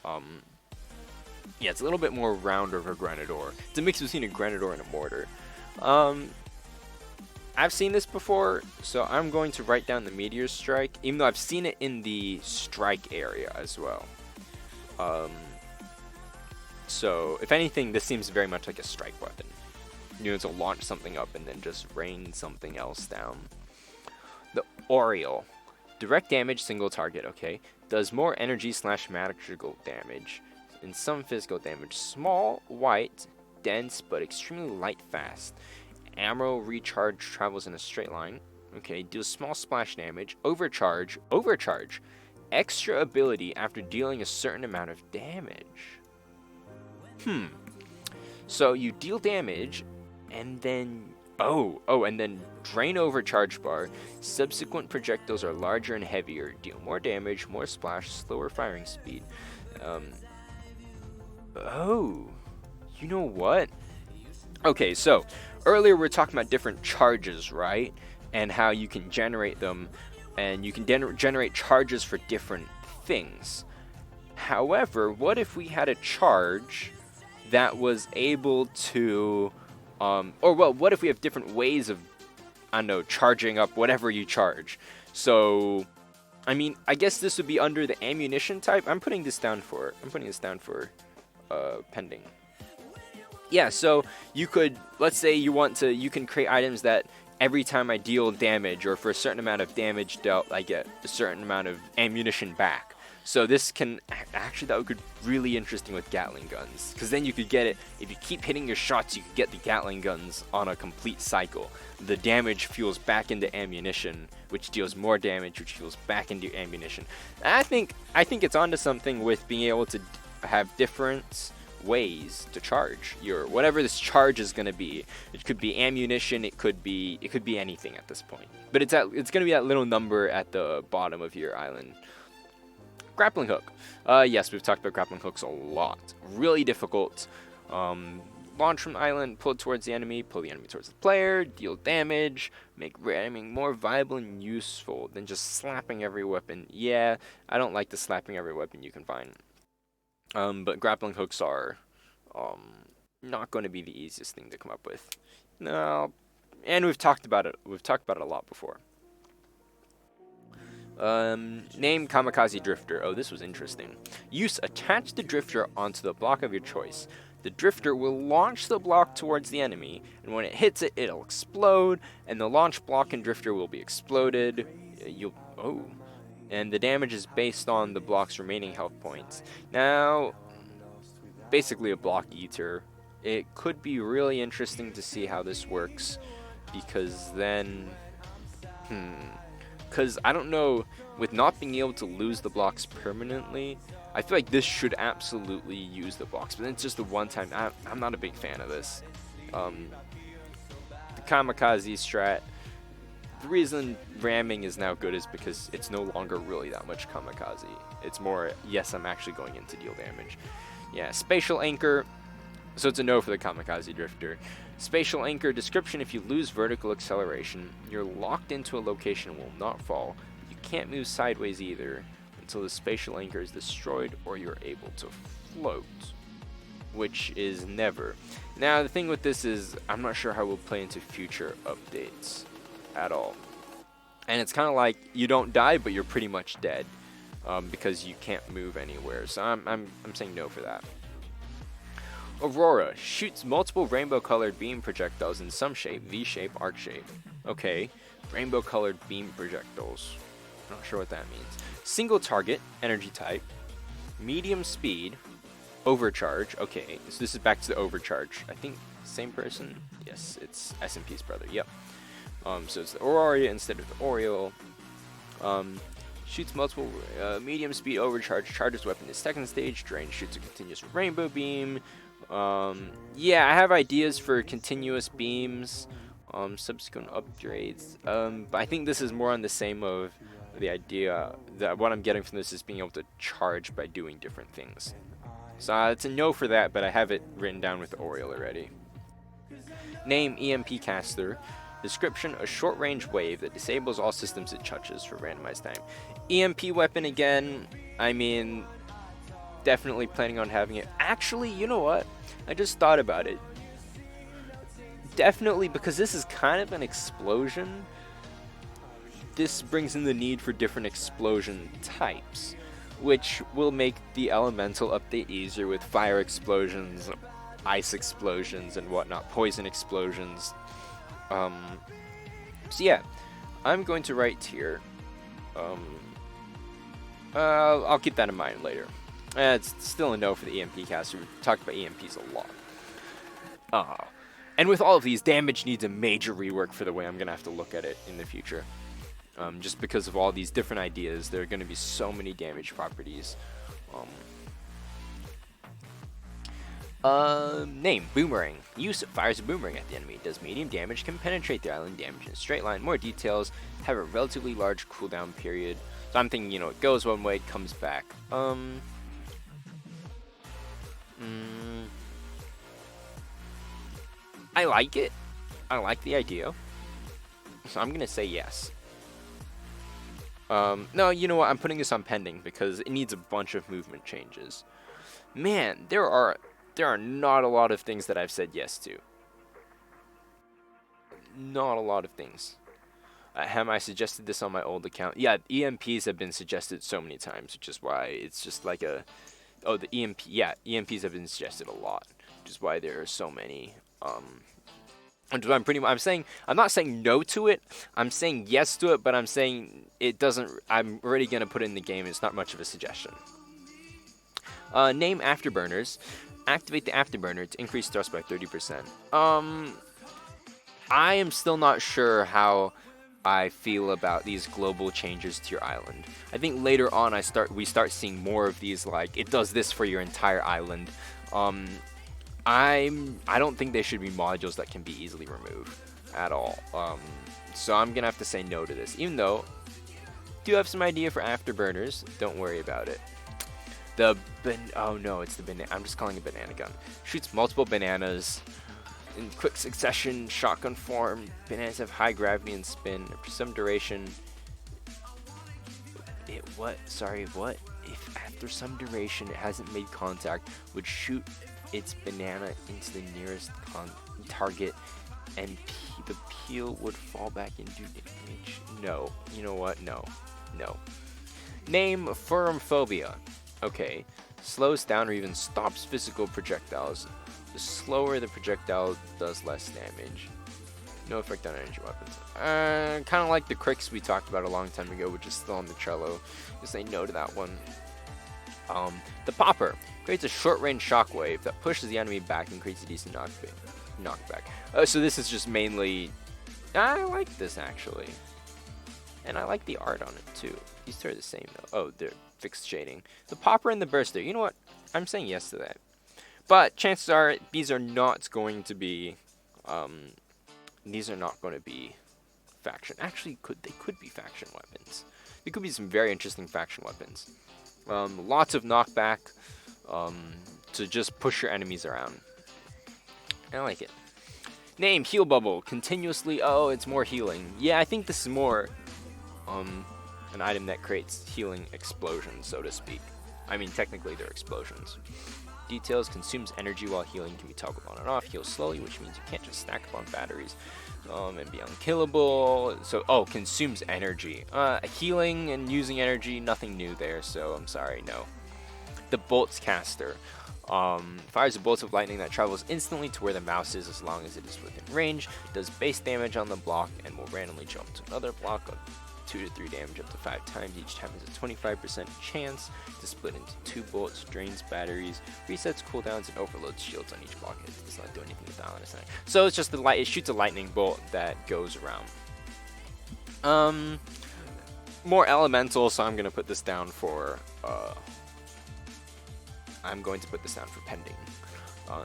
Speaker 2: Yeah, it's a little bit more round of a Grenador. It's a mix between a Grenador and a mortar. I've seen this before, so I'm going to write down the Meteor Strike, even though I've seen it in the strike area as well. So, if anything, this seems very much like a strike weapon. You know, to launch something up and then just rain something else down. The Oriole. Direct damage, single target, okay. Does more energy / magical damage. And some physical damage. Small, white, dense, but extremely light fast. Ammo recharge travels in a straight line. Okay, deals small splash damage. Overcharge. Extra ability after dealing a certain amount of damage. So you deal damage, and then and then drain overcharge bar. Subsequent projectiles are larger and heavier. Deal more damage, more splash, slower firing speed. You know what? Okay, so earlier we were talking about different charges, right? And how you can generate them, and you can generate charges for different things. However, what if we had a charge that was able to, what if we have different ways of, I don't know, charging up whatever you charge? So, I mean, I guess this would be under the ammunition type. I'm putting this down for pending. Yeah, so you could, let's say you can create items that every time I deal damage, or for a certain amount of damage dealt, I get a certain amount of ammunition back. So this can, actually that would be really interesting with Gatling guns, because then you could get it, if you keep hitting your shots, you could get the Gatling guns on a complete cycle. The damage fuels back into ammunition, which deals more damage, which fuels back into ammunition. And I think it's onto something with being able to have different ways to charge your whatever this charge is going to be. It could be ammunition, it could be anything at this point. But it's going to be that little number at the bottom of your island. Grappling hook. Yes, we've talked about grappling hooks a lot. Really difficult. Launch from the island, pull it towards the enemy, pull the enemy towards the player, deal damage, make aiming more viable and useful than just slapping every weapon. Yeah, I don't like the slapping every weapon you can find. But grappling hooks are not going to be the easiest thing to come up with. No, and we've talked about it. We've talked about it a lot before. Name Kamikaze Drifter. Oh, this was interesting. Use attach the drifter onto the block of your choice. The drifter will launch the block towards the enemy, and when it hits it, it'll explode, and the launch block and drifter will be exploded. And the damage is based on the block's remaining health points. Now, basically a block eater. It could be really interesting to see how this works, because then, because I don't know, with not being able to lose the blocks permanently, I feel like this should absolutely use the blocks, but it's just a one-time. I'm not a big fan of this. The Kamikaze strat, the reason ramming is now good is because it's no longer really that much Kamikaze. It's more, yes, I'm actually going in to deal damage. Yeah, Spatial Anchor. So it's a no for the Kamikaze Drifter. Spatial Anchor description: if you lose vertical acceleration, you're locked into a location and will not fall. You can't move sideways either until the spatial anchor is destroyed or you're able to float, which is never. Now the thing with this is I'm not sure how it will play into future updates at all. And it's kind of like you don't die, but you're pretty much dead because you can't move anywhere. So I'm saying no for that. Aurora shoots multiple rainbow-colored beam projectiles in some shape: V shape, arc shape. Okay, Rainbow colored beam projectiles. Not sure what that means. Single target, energy type. Medium speed. Overcharge. Okay, so this is back to the overcharge. I think same person. Yes, it's SMP's brother. Yep. So it's the Aurora instead of the Oriole. Shoots multiple medium speed overcharge. Charges weapon in second stage. Drain shoots a continuous rainbow beam. Yeah, I have ideas for continuous beams. Subsequent upgrades. But I think this is more on the same of the idea that what I'm getting from this is being able to charge by doing different things. So it's a no for that, but I have it written down with the Oriole already. Name EMP caster. Description: a short-range wave that disables all systems it touches for randomized time. EMP weapon again. I mean, definitely planning on having it. Actually, you know what? I just thought about it. Definitely, because this is kind of an explosion. This brings in the need for different explosion types, which will make the elemental update easier with fire explosions, ice explosions, and whatnot, poison explosions. So yeah, I'm going to write here. I'll keep that in mind later. It's still a no for the EMP caster. We've talked about EMPs a lot. And with all of these, damage needs a major rework for the way I'm going to have to look at it in the future. Just because of all these different ideas, there are going to be so many damage properties. Name: Boomerang. Use: fires a boomerang at the enemy. Does medium damage, can penetrate the island, damage in a straight line. More details: have a relatively large cooldown period. So I'm thinking, it goes one way, comes back. I like it. I like the idea. So I'm going to say yes. No, you know what? I'm putting this on pending because it needs a bunch of movement changes. Man, there are not a lot of things that I've said yes to. Not a lot of things. I suggested this on my old account? Yeah, EMPs have been suggested so many times, which is why it's just like a... Oh, the EMP... Yeah, EMPs have been suggested a lot, which is why there are so many. I'm not saying no to it. I'm saying yes to it, but I'm saying it doesn't... I'm already going to put it in the game. It's not much of a suggestion. Name: Afterburners. Activate the Afterburner to increase thrust by 30%. I am still not sure how I feel about these global changes to your island. I think later on we start seeing more of these, like, it does this for your entire island. I don't think they should be modules that can be easily removed at all. So I'm gonna have to say no to this, even though I do have some idea for Afterburners. Don't worry about it. Oh no, it's the banana. I'm just calling it banana gun. Shoots multiple bananas in quick succession, shotgun form. Bananas have high gravity and spin. For some duration. What? If after some duration it hasn't made contact, would shoot its banana into the nearest target, and the peel would fall back and do damage. No. You know what? No. Name: Phorumphobia. Okay. Slows down or even stops physical projectiles. The slower the projectile does less damage. No effect on energy weapons. Kind of like the Crix we talked about a long time ago, which is still on the Trello. Just say no to that one. The Popper creates a short-range shockwave that pushes the enemy back and creates a decent knockback. So this is just mainly... I like this, actually. And I like the art on it, too. These two are the same, though. Oh, they're fixed shading. The Popper and the Burster. You know what? I'm saying yes to that. But chances are these are not going to be... these are not going to be faction. Actually, they could be faction weapons. They could be some very interesting faction weapons. Lots of knockback to just push your enemies around. I like it. Name: Heal Bubble. Continuously... Oh, it's more healing. Yeah, I think this is more an item that creates healing explosions, so to speak. I mean, technically they're explosions. Details: consumes energy while healing, can be toggled on and off. Heals slowly, which means you can't just stack up on batteries. And be unkillable. So, consumes energy. Healing and using energy, nothing new there, so I'm sorry, no. The Bolts Caster. Fires a bolt of lightning that travels instantly to where the mouse is as long as it is within range. Does base damage on the block and will randomly jump to another block of 2 to 3 damage up to 5 times. Each time has a 25% chance to split into 2 bullets, drains batteries, resets cooldowns, and overloads shields on each block. It does not do anything with the island attack. So it's just it shoots a lightning bolt that goes around. More elemental, so I'm gonna put this down for pending. I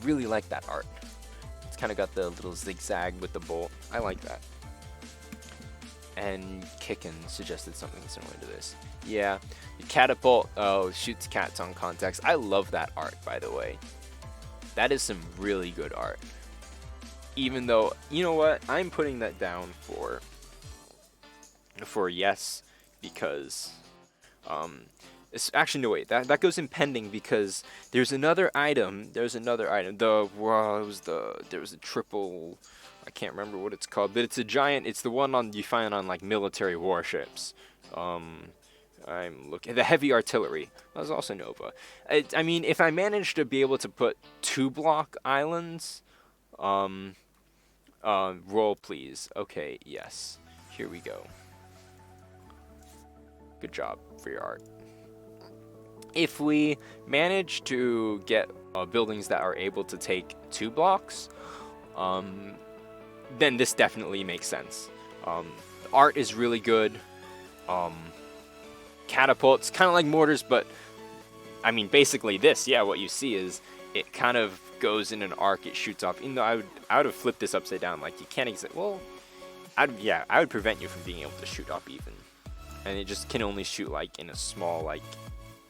Speaker 2: really like that art. It's kind of got the little zigzag with the bolt. I like that. And Kicken suggested something similar to this. Yeah, the catapult shoots cats on contacts. I love that art, by the way. That is some really good art. Even though, you know what, I'm putting that down for yes, because it's actually no wait, that goes in pending because there's another item. There was a triple. I can't remember what it's called, but it's a giant. It's the one you find on like military warships. I'm looking. The heavy artillery. That was also Nova. I mean, if I manage to be able to put 2-block islands, roll please. Okay, yes. Here we go. Good job for your art. If we manage to get buildings that are able to take 2 blocks, then this definitely makes sense. Art is really good. Catapults, kind of like mortars, but I mean, basically this, yeah, what you see is it kind of goes in an arc, it shoots off. Even though I would have flipped this upside down, like you can't well, I would prevent you from being able to shoot off even. And it just can only shoot like in a small like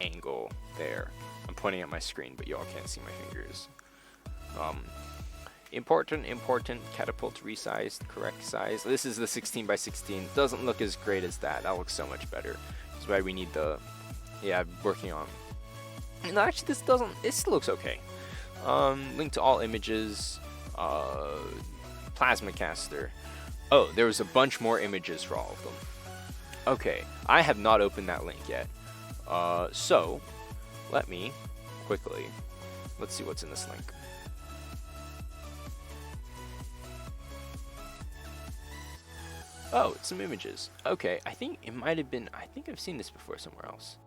Speaker 2: angle there. I'm pointing at my screen, but y'all can't see my fingers. Important catapult resized, correct size. This is the 16 by 16. Doesn't look as great as that. That looks so much better. That's why we need the, working on. No, actually this looks okay. Link to all images, plasma caster. Oh, there was a bunch more images for all of them. Okay, I have not opened that link yet. So let me quickly, let's see what's in this link. Oh, it's some images. Okay, I think it might have been, I think I've seen this before somewhere else.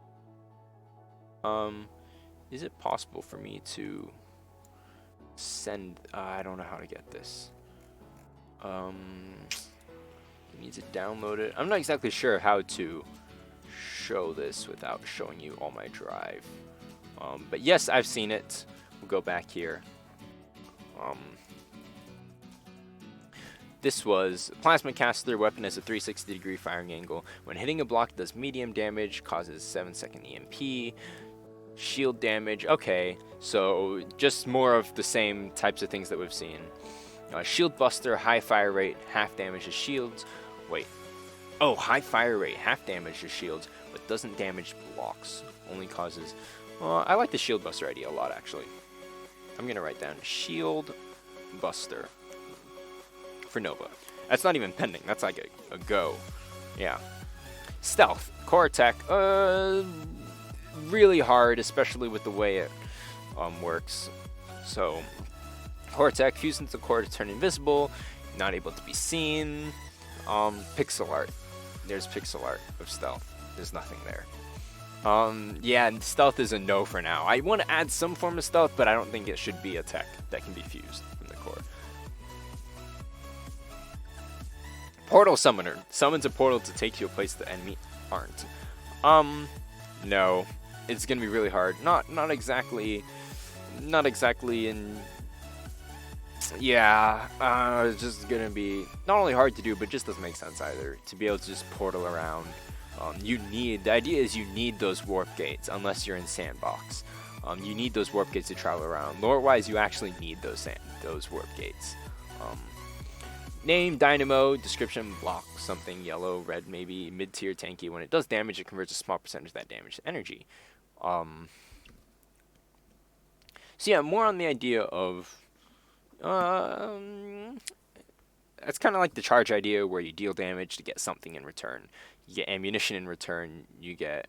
Speaker 2: Is it possible for me to send, I don't know how to get this. Need to download it. I'm not exactly sure how to show this without showing you all my drive. But yes, I've seen it. We'll go back here. This was Plasma Caster. Weapon has a 360-degree firing angle. When hitting a block, does medium damage, causes 7-second EMP. Shield damage. Okay, so just more of the same types of things that we've seen. Shield Buster, high fire rate, half damage to shields. Wait. Oh, high fire rate, half damage to shields, but doesn't damage blocks. Only causes... I like the Shield Buster idea a lot, actually. I'm going to write down Shield Buster for Nova. That's not even pending. That's like a go. Yeah. Stealth. Core attack. Really hard, especially with the way it works. So, core attack. Fuse into the core to turn invisible. Not able to be seen. Pixel art. There's pixel art of stealth. There's nothing there. Yeah, stealth is a no for now. I want to add some form of stealth, but I don't think it should be a tech that can be fused from the core. Portal Summoner. Summons a portal to take you to a place the enemy aren't. No. It's gonna be really hard. Not exactly in... Yeah, it's just gonna be not only hard to do, but just doesn't make sense either. To be able to just portal around. The idea is you need those warp gates, unless you're in Sandbox. You need those warp gates to travel around. Lore-wise, you actually need those warp gates. Name, Dynamo, description, block, something, yellow, red maybe, mid-tier tanky. When it does damage, it converts a small percentage of that damage to energy. So yeah, more on the idea of... That's kind of like the charge idea where you deal damage to get something in return. You get ammunition in return, you get...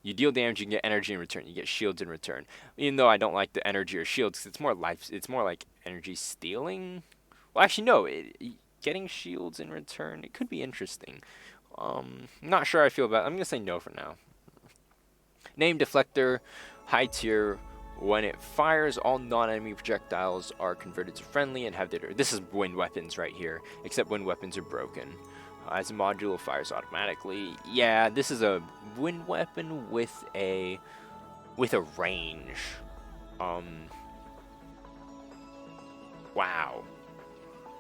Speaker 2: You deal damage, you get energy in return. You get shields in return. Even though I don't like the energy or shields, 'cause it's more life. It's more like energy stealing. Well, actually, no. Getting shields in return, it could be interesting. Not sure how I feel about it. I'm gonna say no for now. Name deflector, high tier. When it fires, all non-enemy projectiles are converted to friendly and have their. This is wind weapons right here, except wind weapons are broken. As a module, fires automatically. Yeah, this is a wind weapon with a range. Wow.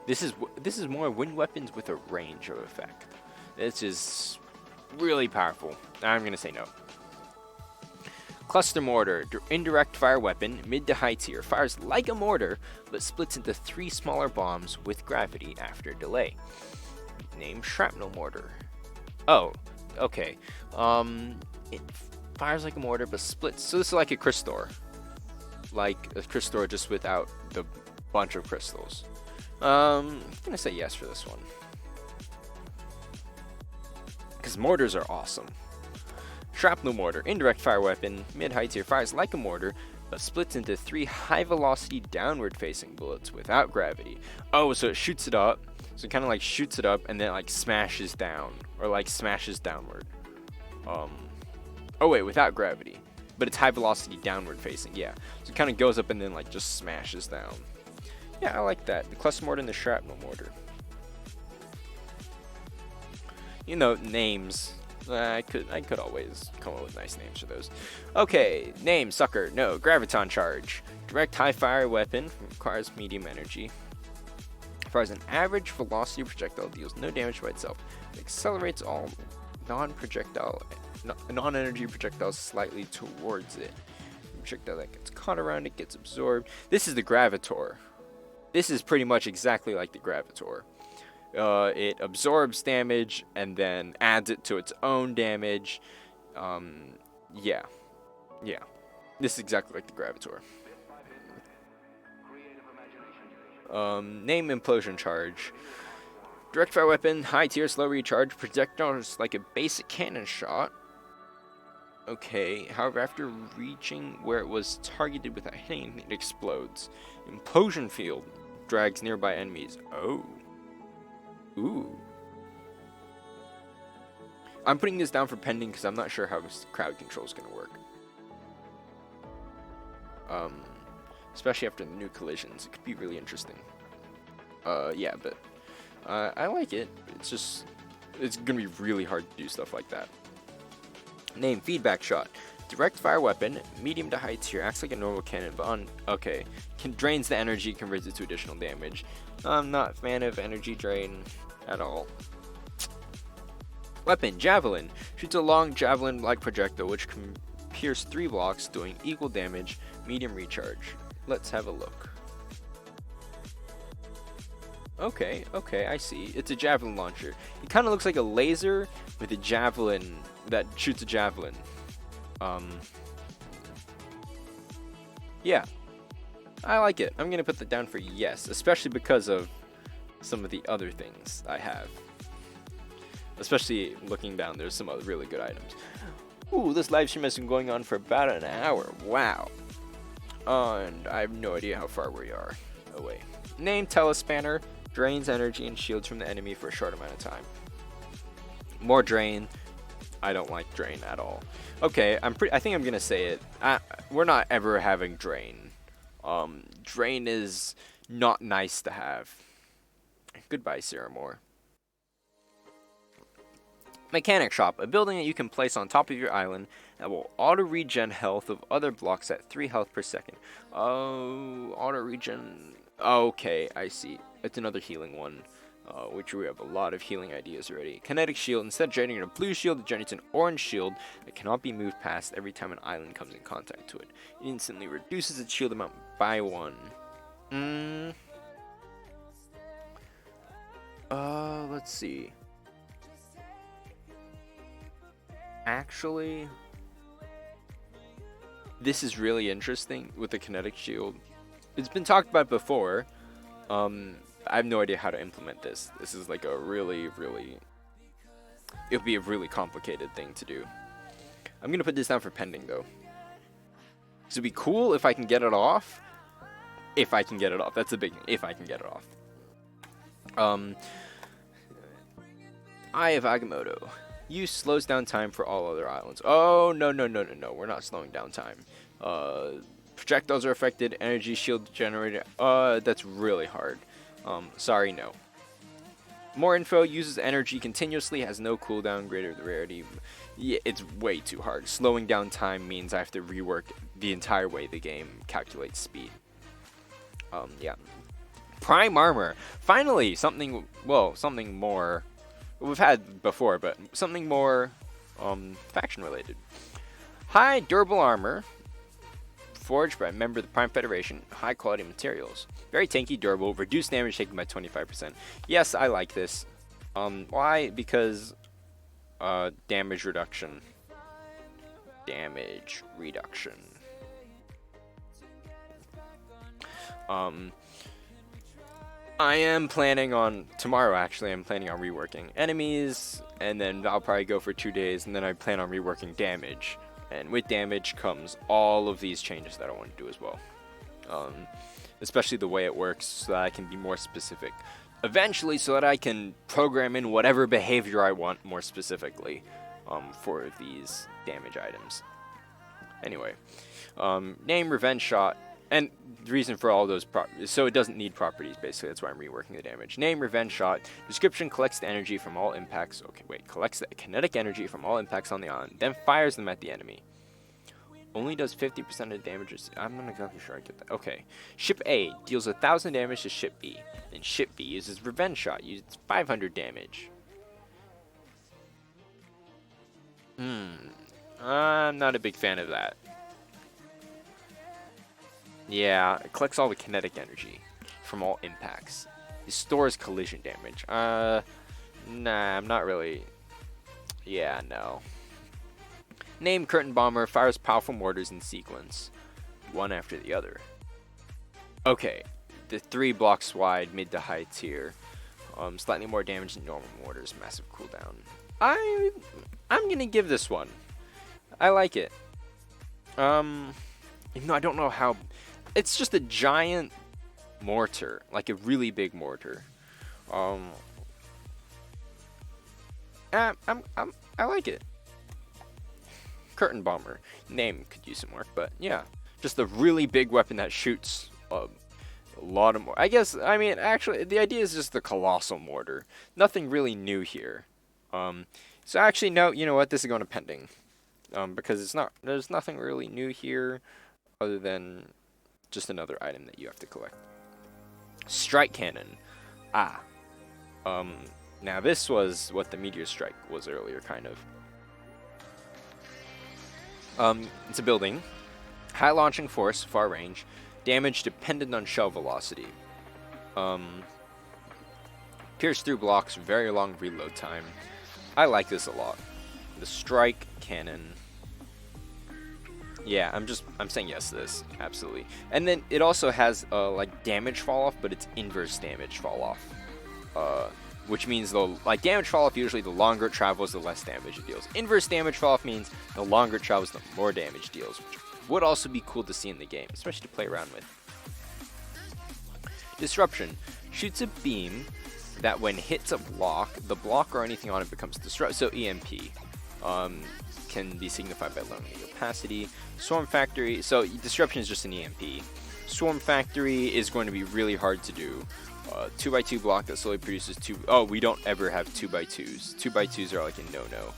Speaker 2: This is more wind weapons with a range of effect. This is really powerful. I'm gonna say no. Cluster mortar, indirect fire weapon, mid to high tier, fires like a mortar, but splits into 3 smaller bombs with gravity after delay. Name shrapnel mortar. Oh, okay. It fires like a mortar, but splits. So this is like a Crystor. Like a Crystor, just without the bunch of crystals. I'm gonna say yes for this one. Because mortars are awesome. Shrapnel mortar, indirect fire weapon, mid-high tier, fires like a mortar, but splits into 3 high-velocity downward-facing bullets without gravity. Oh, so it shoots it up. So it kind of like shoots it up and then like smashes down, or like smashes downward. Oh wait, without gravity, but it's high-velocity downward-facing. Yeah, so it kind of goes up and then like just smashes down. Yeah, I like that. The cluster mortar and the shrapnel mortar. You know, names. I could always come up with nice names for those. Okay, name, sucker, no, graviton charge. Direct high fire weapon, requires medium energy. Fires an average velocity projectile, deals no damage by itself. It accelerates all non-energy projectiles slightly towards it. The projectile that gets caught around it gets absorbed. This is the Gravitor. This is pretty much exactly like the Gravitor. It absorbs damage and then adds it to its own damage. Yeah. This is exactly like the Gravitor. Name implosion charge. Direct fire weapon, high tier, slow recharge. Projectiles like a basic cannon shot. Okay, however, after reaching where it was targeted without hitting, it explodes. Implosion field drags nearby enemies. Oh. Ooh. I'm putting this down for pending because I'm not sure how crowd control is going to work. Especially after the new collisions. It could be really interesting. Yeah, but I like it. It's just, it's going to be really hard to do stuff like that. Name, feedback shot. Direct fire weapon, medium to high tier, acts like a normal cannon, but okay. Drains the energy, converts it to additional damage. I'm not a fan of energy drain at all. Weapon, javelin. Shoots a long javelin-like projectile which can pierce 3 blocks, doing equal damage, medium recharge. Let's have a look. Okay, I see. It's a javelin launcher. It kind of looks like a laser with a javelin that shoots a javelin. Yeah. I like it. I'm going to put that down for yes, especially because of some of the other things I have. Especially looking down, there's some other really good items. Ooh, this live stream has been going on for about an hour. Wow. And I have no idea how far we are away. Name, Telespanner. Drains energy and shields from the enemy for a short amount of time. More drain. I don't like drain at all. Okay, I think I'm going to say it. We're not ever having drain. Drain is not nice to have. Goodbye, Sarah Moore. Mechanic Shop, a building that you can place on top of your island that will auto-regen health of other blocks at 3 health per second. Oh, auto-regen. Okay, I see. It's another healing one, which we have a lot of healing ideas already. Kinetic Shield, instead of generating a blue shield, it generates an orange shield that cannot be moved past every time an island comes in contact to it. It instantly reduces its shield amount by 1. Let's see. Actually, this is really interesting with the Kinetic Shield. It's been talked about before. I have no idea how to implement this. This is like a really, it would be a really complicated thing to do. I'm gonna put this down for pending though. So it'd be cool if I can get it off. If I can get it off. That's a big if I can get it off. Eye of Agamotto. Use slows down time for all other islands. Oh, no. We're not slowing down time. Projectiles are affected. Energy shield generated. That's really hard. Sorry, no. More info. Uses energy continuously. Has no cooldown. Greater the rarity. Yeah, it's way too hard. Slowing down time means I have to rework the entire way the game calculates speed. Yeah. Prime armor. Finally, something more. We've had before, but something more faction related. High durable armor. Forged by a member of the Prime Federation. High quality materials. Very tanky, durable. Reduced damage taken by 25%. Yes, I like this. Why? Because damage reduction. Damage reduction. I am planning on tomorrow. Actually, I'm planning on reworking enemies, and then I'll probably go for 2 days, and then I plan on reworking damage. And with damage comes all of these changes that I want to do as well. Especially the way it works, so that I can be more specific. Eventually, so that I can program in whatever behavior I want more specifically for these damage items. Anyway, name Revenge Shot. And the reason for all those so it doesn't need properties, basically. That's why I'm reworking the damage. Name, Revenge Shot. Description, collects the energy from all impacts. Okay, wait. Collects the kinetic energy from all impacts on the island. Then fires them at the enemy. Only does 50% of damage. I'm not exactly sure I get that. Okay. Ship A deals 1,000 damage to Ship B. Then Ship B uses Revenge Shot. Uses 500 damage. I'm not a big fan of that. Yeah, it collects all the kinetic energy from all impacts. It stores collision damage. Nah, I'm not really. Yeah, no. Name Curtain Bomber. Fires powerful mortars in sequence, one after the other. Okay, the 3 blocks wide, mid to high tier. Slightly more damage than normal mortars. Massive cooldown. I'm gonna give this one. I like it. Even though I don't know how. It's just a giant mortar, like a really big mortar. I like it. Curtain Bomber. Name could use some work, but yeah, just a really big weapon that shoots a lot of more. I mean, actually, the idea is just the colossal mortar. Nothing really new here. So actually, no. You know what? This is going to pending, because it's not. There's nothing really new here, other than just another item that you have to collect. Strike Cannon. Now this was what the Meteor Strike was earlier, kind of. It's a building. High launching force, far range. Damage dependent on shell velocity. Pierce through blocks, very long reload time. I like this a lot. The Strike Cannon. Yeah, I'm saying yes to this, absolutely. And then it also has like damage fall off, but it's inverse damage fall off. Which means damage fall off, usually the longer it travels, the less damage it deals. Inverse damage fall off means the longer it travels, the more damage it deals, which would also be cool to see in the game, especially to play around with. Disruption. Shoots a beam that when hits a block, the block or anything on it becomes disrupted. So EMP. Can be signified by lowering the opacity. Swarm Factory, so disruption is just an EMP. Swarm Factory is going to be really hard to do. 2x2 block that slowly produces 2. Oh, we don't ever have 2x2s. 2x2s are like a no-no.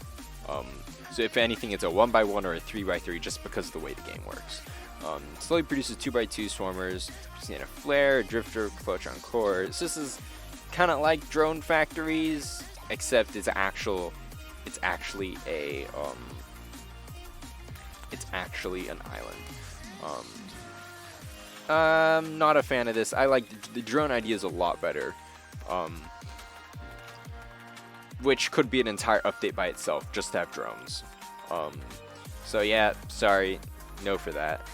Speaker 2: So if anything, it's a 1x1 or a 3x3 just because of the way the game works. Slowly produces 2x2 swarmers. Just need a flare, a drifter, Clotron core. So this is kind of like drone factories, except it's actually an island. I'm not a fan of this. I like the drone idea is a lot better, which could be an entire update by itself just to have drones. So yeah, sorry, no for that.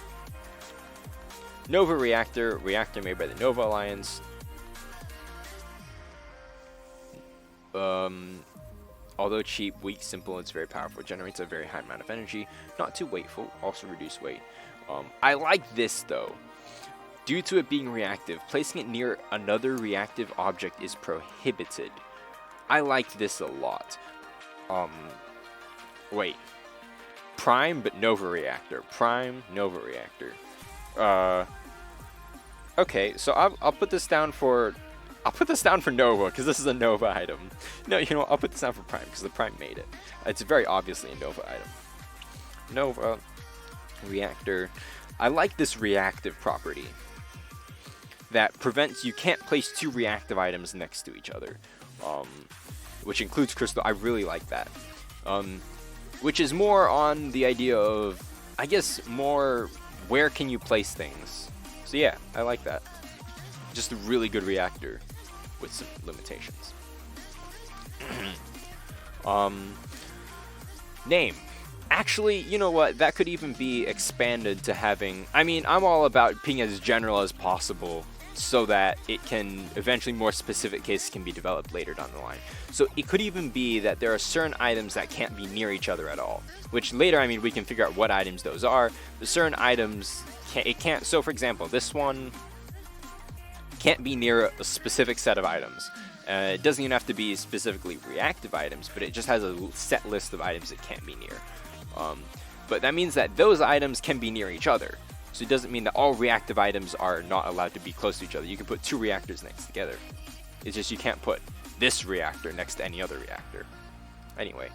Speaker 2: Nova reactor made by the Nova Alliance. Although cheap, weak, simple, it's very powerful. It generates a very high amount of energy. Not too weightful. Also reduce weight. I like this though. Due to it being reactive, placing it near another reactive object is prohibited. I like this a lot. Wait. Prime but Nova Reactor. Prime Nova Reactor. Okay, so I'll put this down for Nova because this is a Nova item. No, you know what? I'll put this down for Prime because the Prime made it. It's very obviously a Nova item. Nova Reactor. I like this reactive property that prevents you can't place two reactive items next to each other, which includes crystal. I really like that. Which is more on the idea of, I guess, more where can you place things. So yeah, I like that. Just a really good reactor with some limitations. Name. Actually, you know what? That could even be expanded to having... I mean, I'm all about being as general as possible so that it can eventually more specific cases can be developed later down the line. So it could even be that there are certain items that can't be near each other at all, which later, I mean, we can figure out what items those are. But certain items, it can't. So for example, this one can't be near a specific set of items. It doesn't even have to be specifically reactive items, but it just has a set list of items it can't be near. But that means that those items can be near each other. So it doesn't mean that all reactive items are not allowed to be close to each other. You can put two reactors next together. It's just you can't put this reactor next to any other reactor. Anyway.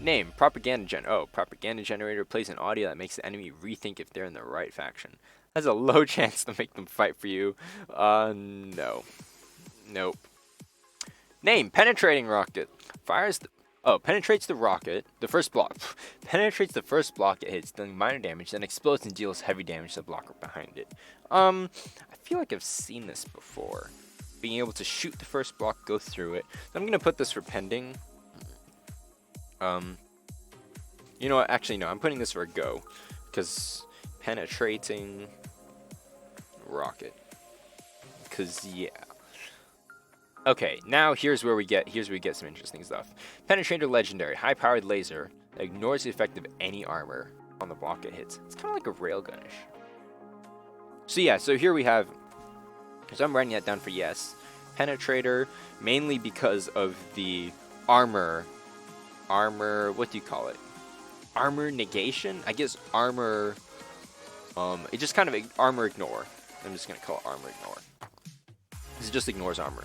Speaker 2: Name, propaganda propaganda generator plays an audio that makes the enemy rethink if they're in the right faction. Has a low chance to make them fight for you. No. Nope. Name, penetrating rocket. Fires penetrates the rocket, the first block. Penetrates the first block it hits, dealing minor damage, then explodes and deals heavy damage to the blocker behind it. I feel like I've seen this before. Being able to shoot the first block, go through it. So I'm gonna put this for pending. You know what? Actually, no. I'm putting this for a go, because penetrating rocket. Because yeah. Okay, now here's where we get some interesting stuff. Penetrator legendary, high-powered laser that ignores the effect of any armor on the block it hits. It's kind of like a railgunish. So yeah, so here we have. So I'm writing that down for yes. Penetrator, mainly because of the armor. What do you call it? Armor negation? I guess armor. It just kind of armor ignore. I'm just gonna call it armor ignore. It just ignores armor.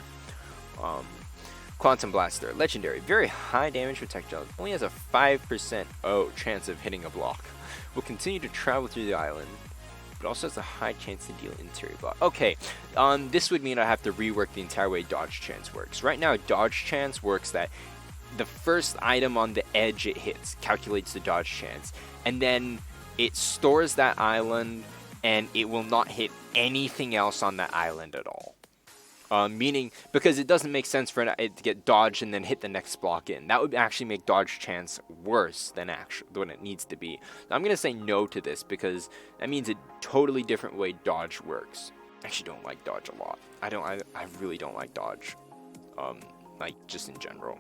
Speaker 2: Quantum Blaster, legendary, very high damage projectile, only has a 5% chance of hitting a block. Will continue to travel through the island, but also has a high chance to deal interior block. Okay, this would mean I have to rework the entire way dodge chance works. Right now, dodge chance works that the first item on the edge it hits calculates the dodge chance, and then it stores that island, and it will not hit anything else on that island at all. Meaning, because it doesn't make sense for it to get dodged and then hit the next block in. That would actually make dodge chance worse than what it needs to be. I'm going to say no to this because that means a totally different way dodge works. I actually don't like dodge a lot. I really don't like dodge. Like, just in general.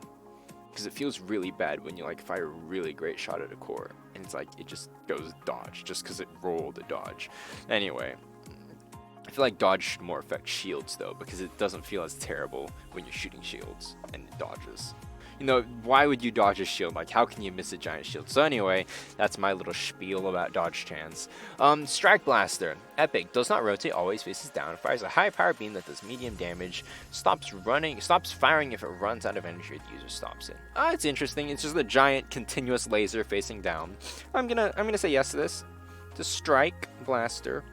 Speaker 2: Because it feels really bad when you, like, fire a really great shot at a core. And it's like, it just goes dodge just because it rolled a dodge. Anyway. I feel like dodge should more affect shields though, because it doesn't feel as terrible when you're shooting shields and it dodges. You know, why would you dodge a shield? Like, how can you miss a giant shield? So anyway, that's my little spiel about dodge chance. Strike Blaster, epic, does not rotate, always faces down, fires a high power beam that does medium damage, stops firing if it runs out of energy the user stops it. It's interesting. It's just a giant continuous laser facing down. I'm gonna say yes to this. To Strike Blaster.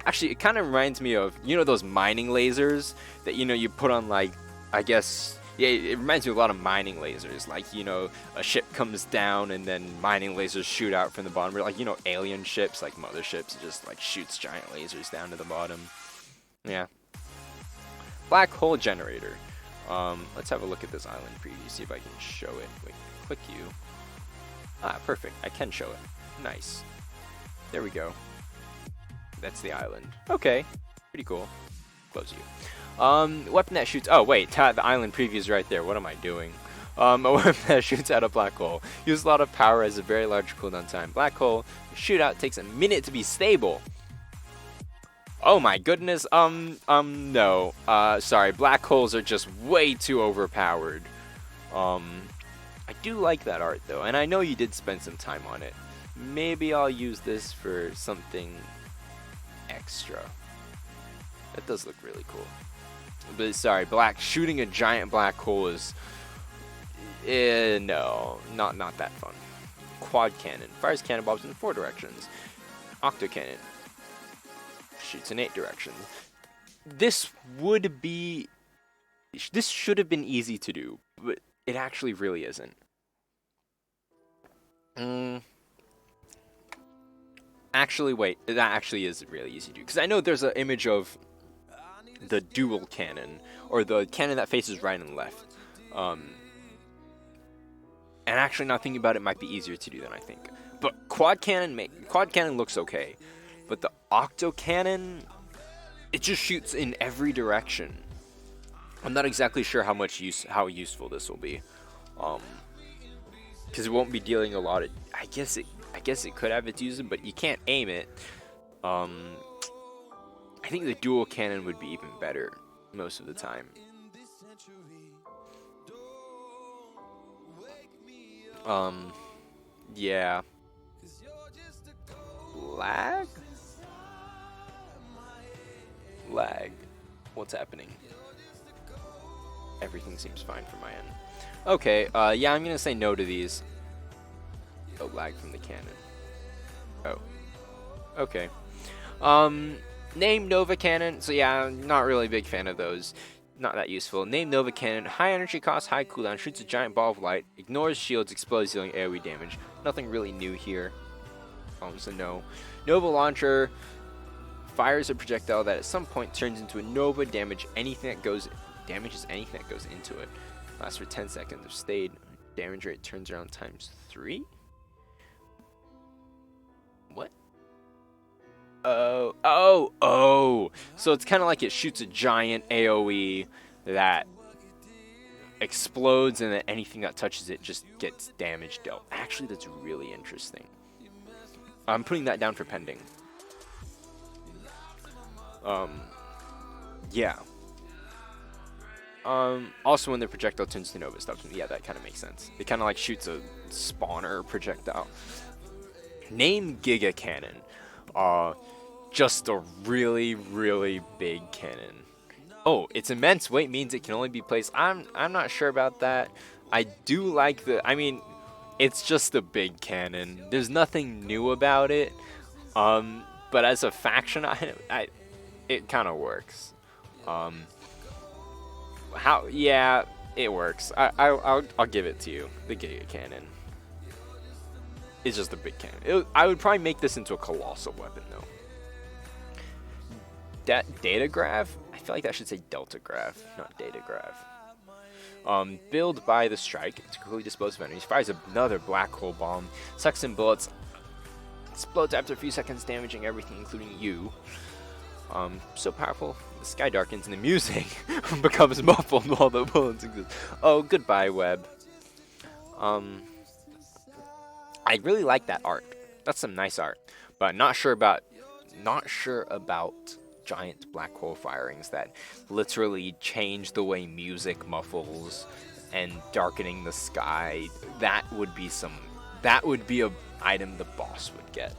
Speaker 2: Actually, it kind of reminds me of, you know, those mining lasers that, you know, you put on, like, I guess, yeah, it reminds me of a lot of mining lasers. Like, you know, a ship comes down and then mining lasers shoot out from the bottom. Like, you know, alien ships, like motherships, it just, like, shoots giant lasers down to the bottom. Yeah. Black hole generator. Let's have a look at this island preview, see if I can show it. Wait, click you. Perfect. I can show it. Nice. There we go. That's the island. Okay, pretty cool. explodes you. Weapon that shoots. Oh wait, the island preview is right there. What am I doing? A weapon that shoots out a black hole. Uses a lot of power, has a very large cooldown time. Black hole shootout takes a minute to be stable. Oh my goodness. No. Sorry. Black holes are just way too overpowered. I do like that art though, and I know you did spend some time on it. Maybe I'll use this for something extra. That does look really cool. But sorry, shooting a giant black hole is no, not that fun. Quad cannon fires cannonballs in 4 directions. Octo cannon shoots in 8 directions. This should have been easy to do, but it actually really isn't. Actually, wait, that actually is really easy to do, because I know there's an image of the dual cannon, or the cannon that faces right and left. And actually, not thinking about it, might be easier to do than I think. But quad cannon looks okay, but the octo cannon, it just shoots in every direction. I'm not exactly sure how useful this will be, because it won't be dealing a lot of. I guess it could have its uses, but you can't aim it. I think the dual cannon would be even better most of the time. Yeah. Lag? What's happening? Everything seems fine from my end. Okay, yeah, I'm gonna say no to these. Oh, lag from the cannon. Oh. Okay. Name Nova Cannon. So yeah, I'm not really a big fan of those. Not that useful. Name Nova Cannon. High energy cost, high cooldown. Shoots a giant ball of light. Ignores shields, explodes, dealing AoE damage. Nothing really new here. So no. Nova Launcher. Fires a projectile that at some point turns into a Nova. Damages anything that goes into it. Lasts for 10 seconds. If stayed, damage rate turns around ×3. What? Oh. So it's kind of like it shoots a giant AoE that explodes, and then anything that touches it just gets damage dealt. Actually, that's really interesting. I'm putting that down for pending. Yeah. Also, when the projectile turns to Nova stuff, yeah, that kind of makes sense. It kind of like shoots a spawner projectile. Name Giga Cannon. Just a really, really big cannon. Oh, its immense weight means it can only be placed. I'm not sure about that. I do like I mean, it's just a big cannon. There's nothing new about it. But as a faction item, it kind of works. Yeah, it works. I'll give it to you. The Giga Cannon. It's just a big cannon. I would probably make this into a colossal weapon though. Datagrav? I feel like that should say Deltagrav, not Datagrav. Build by the strike to quickly dispose of enemies. Fires another black hole bomb. Sucks in bullets. Explodes after a few seconds, damaging everything, including you. So powerful. The sky darkens and the music becomes muffled while the bullets exist. Oh, goodbye, web. I really like that art. That's some nice art, but not sure about giant black hole firings that literally change the way music muffles and darkening the sky. That would be a item the boss would get.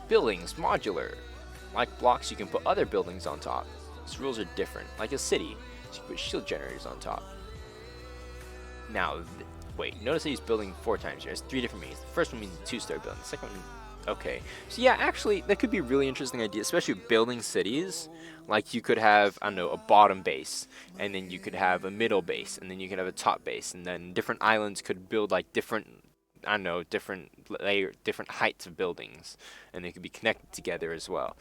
Speaker 2: Buildings, modular. Like blocks, you can put other buildings on top. Its rules are different. Like a city, so you can put shield generators on top. Now, wait, notice that he's building 4 times here. There's 3 different meanings. The first one means a 2-star building. The second one, okay. So yeah, actually, that could be a really interesting idea, especially building cities. Like you could have, I don't know, a bottom base, and then you could have a middle base, and then you could have a top base, and then different islands could build like different heights of buildings, and they could be connected together as well.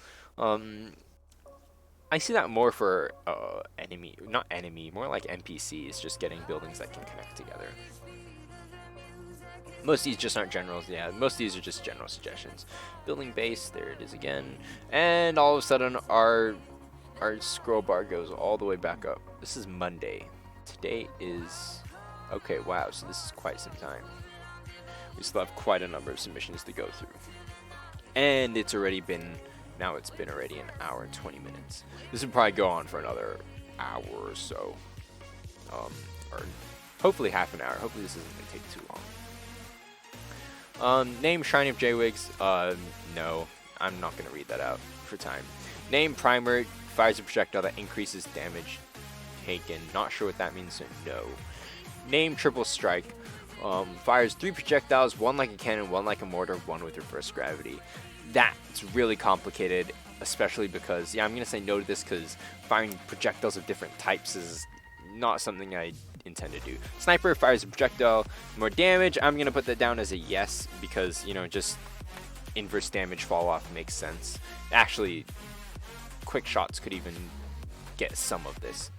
Speaker 2: I see that more for more like NPCs, just getting buildings that can connect together. Most of these just aren't generals. Yeah, most of these are just general suggestions. Building base, there it is again. And all of a sudden, our scroll bar goes all the way back up. This is Monday. Today is... Okay, wow, so this is quite some time. We still have quite a number of submissions to go through. And it's already been... Now it's been already an hour and 20 minutes. This will probably go on for another hour or so. Or hopefully half an hour. Hopefully this isn't going to take too long. Name Shrine of J-Wigs. No, I'm not going to read that out for time. Name Primer. Fires a projectile that increases damage taken. Not sure what that means, so no. Name Triple Strike. Fires 3 projectiles, 1 like a cannon, 1 like a mortar, 1 with reverse gravity. That's really complicated, especially because, yeah, I'm going to say no to this because firing projectiles of different types is not something I intend to do. Sniper fires a projectile, more damage. I'm going to put that down as a yes because, you know, just inverse damage fall off makes sense. Actually, quick shots could even get some of this.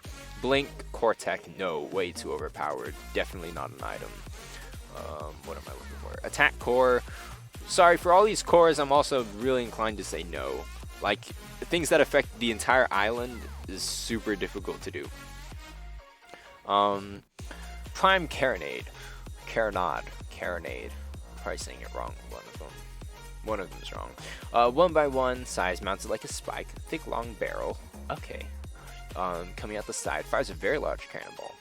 Speaker 2: Blink, Cortec, no, way too overpowered. Definitely not an item. What am I looking for? Attack Core. Sorry, for all these cores, I'm also really inclined to say no. Like, things that affect the entire island is super difficult to do. Prime Carronade. Carronade. Carronade. Probably saying it wrong, one of them's wrong. 1x1, size mounted like a spike, thick long barrel. Okay. Coming out the side, fires a very large cannonball.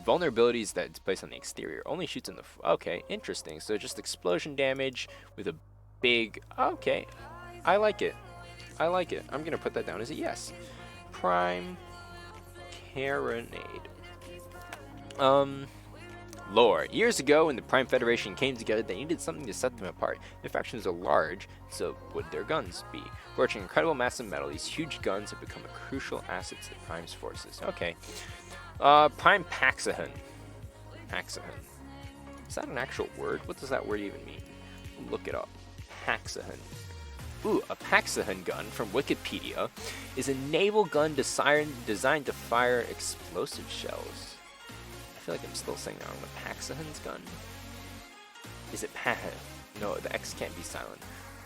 Speaker 2: Vulnerabilities that's placed on the exterior, only shoots in the... Okay, interesting. So just explosion damage with a big... Okay, I like it. I like it. I'm going to put that down as a yes. Prime Carronade. Lore. Years ago, when the Prime Federation came together, they needed something to set them apart. Their factions are large, so would their guns be? Forging incredible mass of metal, these huge guns have become a crucial asset to the Prime's forces. Okay. Prime Paxahun. Paxahun. Is that an actual word? What does that word even mean? Look it up. Paxahun. Ooh, a Paxahun gun from Wikipedia is a naval gun designed to fire explosive shells. I feel like I'm still saying that wrong. The Paxahun's gun? Is it Pahan? No, the X can't be silent.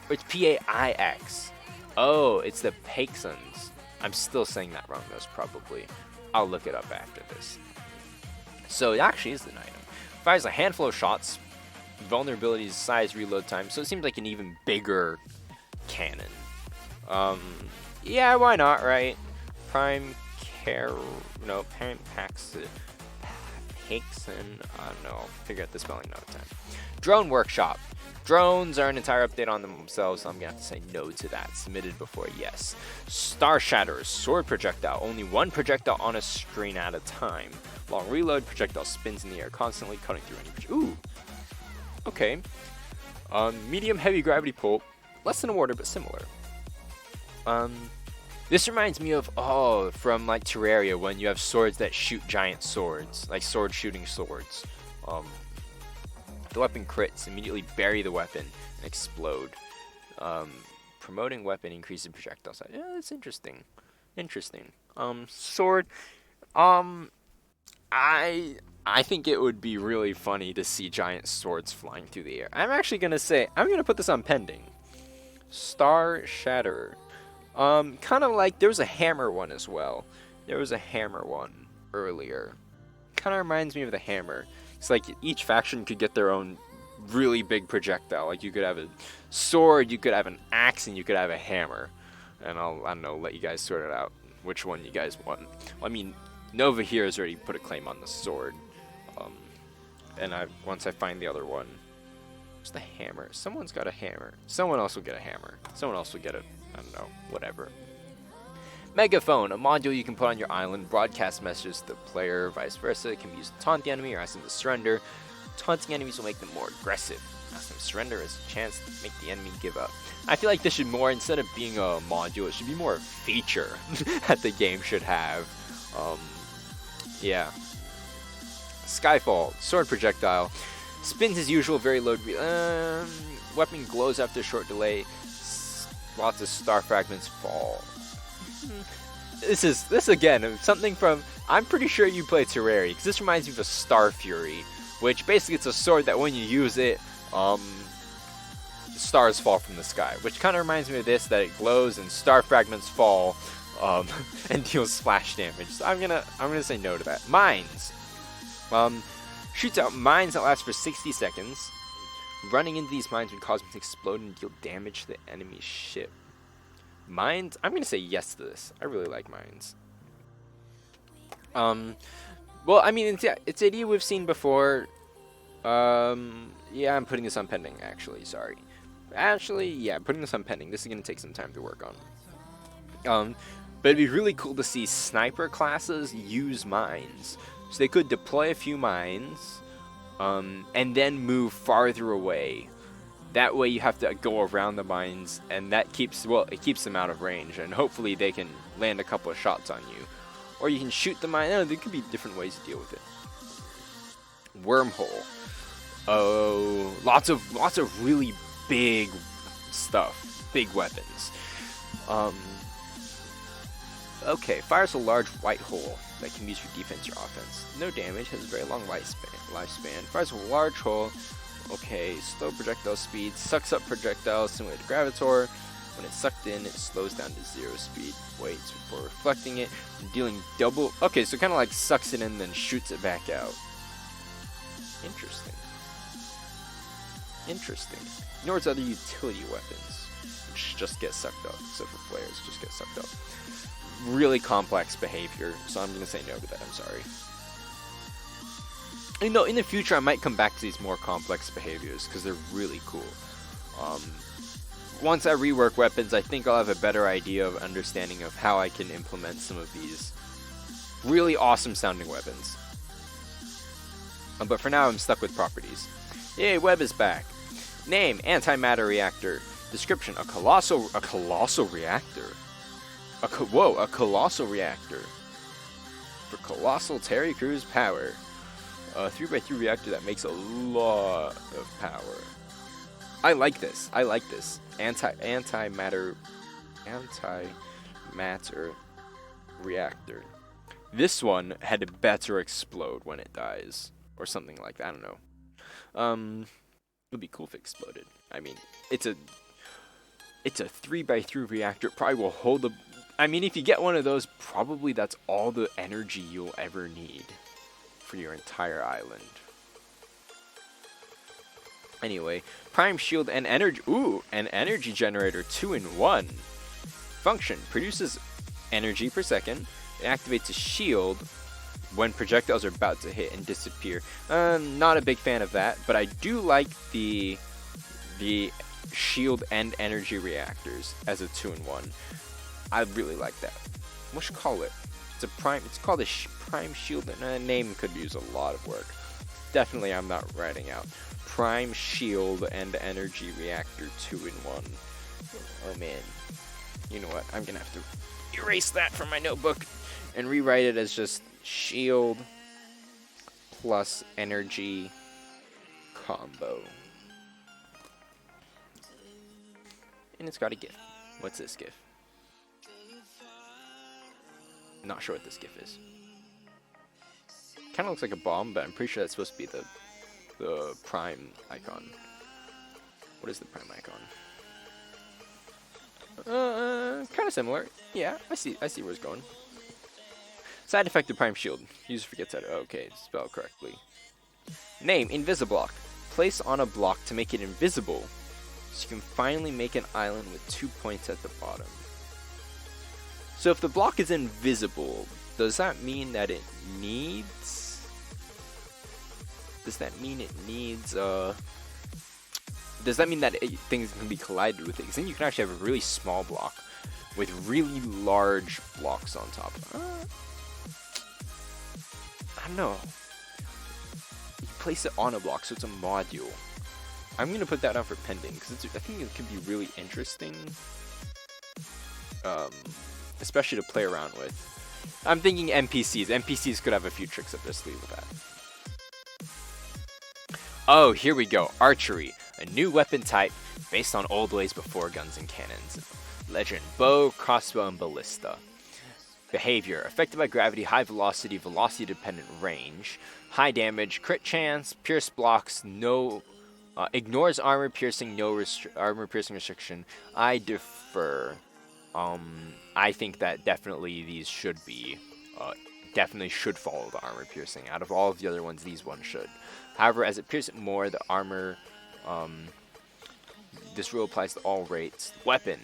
Speaker 2: Or it's P-A-I-X. Oh, it's the Paxons. I'm still saying that wrong, most probably. I'll look it up after this. So it actually is an item. Fires a handful of shots. Vulnerabilities, size, reload time. So it seems like an even bigger cannon. Yeah, why not, right? Prime Paxon. I don't know. I'll figure out the spelling another time. Drone Workshop. Drones are an entire update on themselves, so I'm going to have to say no to that. Submitted before yes. Star Shatters. Sword projectile. Only one projectile on a screen at a time. Long reload. Projectile spins in the air constantly, cutting through any Ooh. Okay. Medium heavy gravity pull. Less than a mortar, but similar. This reminds me of, from like Terraria, when you have swords that shoot giant swords. Like sword shooting swords. The weapon crits, immediately bury the weapon and explode. Promoting weapon increases projectile size. Yeah, that's interesting. Interesting. Sword. I think it would be really funny to see giant swords flying through the air. I'm actually gonna say I'm gonna put this on pending. Star Shatterer. Kind of like there was a hammer one as well. There was a hammer one earlier. Kind of reminds me of the hammer. It's like each faction could get their own really big projectile. Like you could have a sword, you could have an axe, and you could have a hammer. And I don't know, let you guys sort it out which one you guys want. Well, I mean, Nova here has already put a claim on the sword. And once I find the other one, what's the hammer? Someone's got a hammer. Someone else will get a hammer. Someone else will get a, I don't know, whatever. Megaphone, a module you can put on your island, broadcast messages to the player, vice versa. It can be used to taunt the enemy or ask them to surrender. Taunting enemies will make them more aggressive. Ask them to surrender as a chance to make the enemy give up. I feel like this should more, instead of being a module, it should be more a feature that the game should have. Yeah. Skyfall, sword projectile. Spins as usual, very low. Weapon glows after a short delay. Lots of star fragments fall. This again something from, I'm pretty sure you play Terraria, because this reminds me of a Star Fury, which basically it's a sword that when you use it, stars fall from the sky, which kind of reminds me of this, that it glows and star fragments fall and deals splash damage. So I'm gonna say no to that. Mines. Shoots out mines that last for 60 seconds. Running into these mines would cause them to explode and deal damage to the enemy's ship. Mines? I'm gonna say yes to this. I really like mines. Well, I mean, it's an idea we've seen before. Yeah, I'm putting this on pending, actually. Sorry. Actually, yeah, putting this on pending. This is gonna take some time to work on. But it'd be really cool to see sniper classes use mines. So they could deploy a few mines, and then move farther away. That way you have to go around the mines, and that keeps them out of range, and hopefully they can land a couple of shots on you. Or you can shoot the mine. There could be different ways to deal with it. Wormhole. Oh, lots of really big stuff, big weapons. Okay, fires a large white hole that can be used for defense or offense. No damage, has a very long lifespan. Fires a large hole. Okay, slow projectile speed, sucks up projectiles similar to Gravitor. When it's sucked in, it slows down to 0 speed, waits before reflecting it, dealing double. Okay, so kind of like sucks it in, then shoots it back out. Interesting. Interesting. Nor its other utility weapons, which just get sucked up, except for flares, just get sucked up. Really complex behavior, so I'm gonna say no to that. I'm sorry. You know, in the future, I might come back to these more complex behaviors because they're really cool. Once I rework weapons, I think I'll have a better idea of understanding of how I can implement some of these really awesome sounding weapons. But for now, I'm stuck with properties. Yay, web is back. Name, antimatter reactor. Description, a colossal reactor. A colossal reactor. For colossal Terry Crews power. A 3x3 reactor that makes a lot of power. I like this. Antimatter reactor. This one had to better explode when it dies, or something like that. I don't know. It'd be cool if it exploded. I mean, it's a 3x3 reactor. It probably will hold the. I mean, if you get one of those, probably that's all the energy you'll ever need for your entire island. Anyway, Prime Shield and Energy. Ooh, an energy generator 2-in-1. Function: produces energy per second. It activates a shield when projectiles are about to hit and disappear. Not a big fan of that, but I do like the shield and energy reactors as a 2-in-1. I really like that. What should I call it? It's called a Prime Shield. Name could use a lot of work. Definitely, I'm not writing out. Prime Shield and Energy Reactor 2-in-1. Oh man. You know what? I'm gonna have to erase that from my notebook and rewrite it as just Shield plus Energy combo. And it's got a GIF. What's this GIF? Not sure what this GIF is. Kind of looks like a bomb, but I'm pretty sure that's supposed to be the Prime icon. What is the Prime icon? Kind of similar. Yeah, I see where it's going. Side effect of Prime Shield. User forgets how to. Okay, spell correctly. Name: Invisiblock. Place on a block to make it invisible, so you can finally make an island with 2 points at the bottom. So if the block is invisible, does that mean that it needs? Does that mean it needs? Does that mean that things can be collided with it? Because then you can actually have a really small block with really large blocks on top. I don't know. You place it on a block, so it's a module. I'm gonna put that on for pending because I think it could be really interesting. Especially to play around with. I'm thinking NPCs. NPCs could have a few tricks up their sleeve with that. Oh, here we go. Archery. A new weapon type based on old ways before guns and cannons. Legend: bow, crossbow, and ballista. Behavior. Affected by gravity, high velocity, velocity-dependent range. High damage, crit chance, pierce blocks, no... ignores armor piercing, no armor piercing restriction. I defer. I think that definitely these should be... definitely should follow the armor piercing. Out of all of the other ones, these ones should. However, as it pierces more, the armor... this rule applies to all rates. Weapon.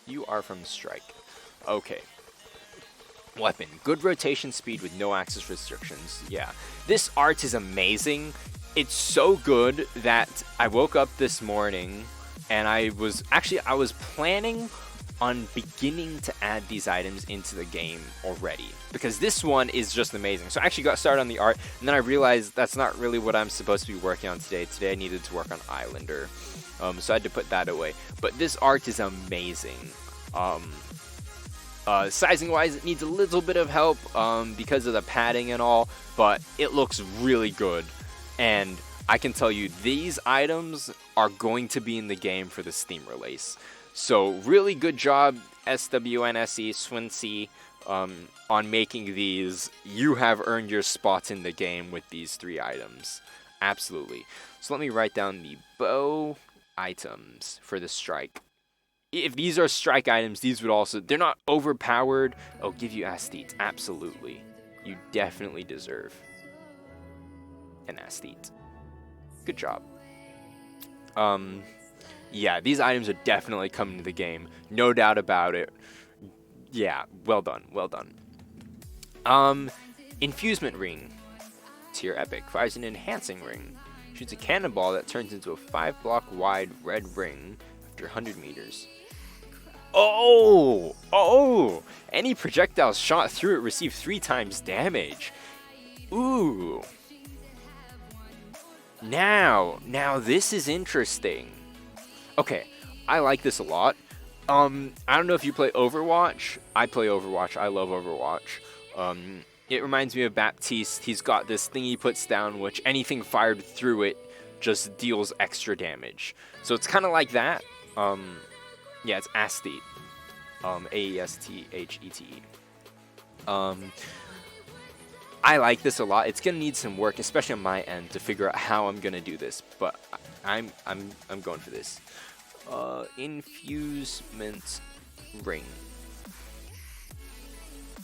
Speaker 2: You are from Strike. Okay. Weapon. Good rotation speed with no axis restrictions. Yeah. This art is amazing. It's so good that I woke up this morning and I was planning on beginning to add these items into the game already, because this one is just amazing. So I actually got started on the art, and then I realized that's not really what I'm supposed to be working on today. Today I needed to work on Islander, so I had to put that away. But this art is amazing. Sizing wise, it needs a little bit of help because of the padding and all, but it looks really good. And I can tell you, these items are going to be in the game for the Steam release. So really good job, SWNSE, Swinsea, on making these. You have earned your spot in the game with these 3 items. Absolutely. So let me write down the bow items for the Strike. If these are Strike items, these would also... They're not overpowered. Oh, give you Aesthete. Absolutely. You definitely deserve an Aesthete. Good job. Yeah, these items are definitely coming to the game. No doubt about it. Yeah, well done, well done. Infusement Ring. Tier Epic. Fires an enhancing ring. Shoots a cannonball that turns into a 5-block wide red ring after 100 meters. Oh! Oh! Any projectile shot through it receive 3 times damage. Ooh. Now this is interesting. Okay, I like this a lot. I don't know if you play Overwatch. I play Overwatch. I love Overwatch. It reminds me of Baptiste. He's got this thing he puts down, which anything fired through it just deals extra damage. So it's kind of like that. Yeah, it's Aesthete. Aesthete. I like this a lot. It's gonna need some work, especially on my end, to figure out how I'm gonna do this. But I'm going for this. Infusement Ring.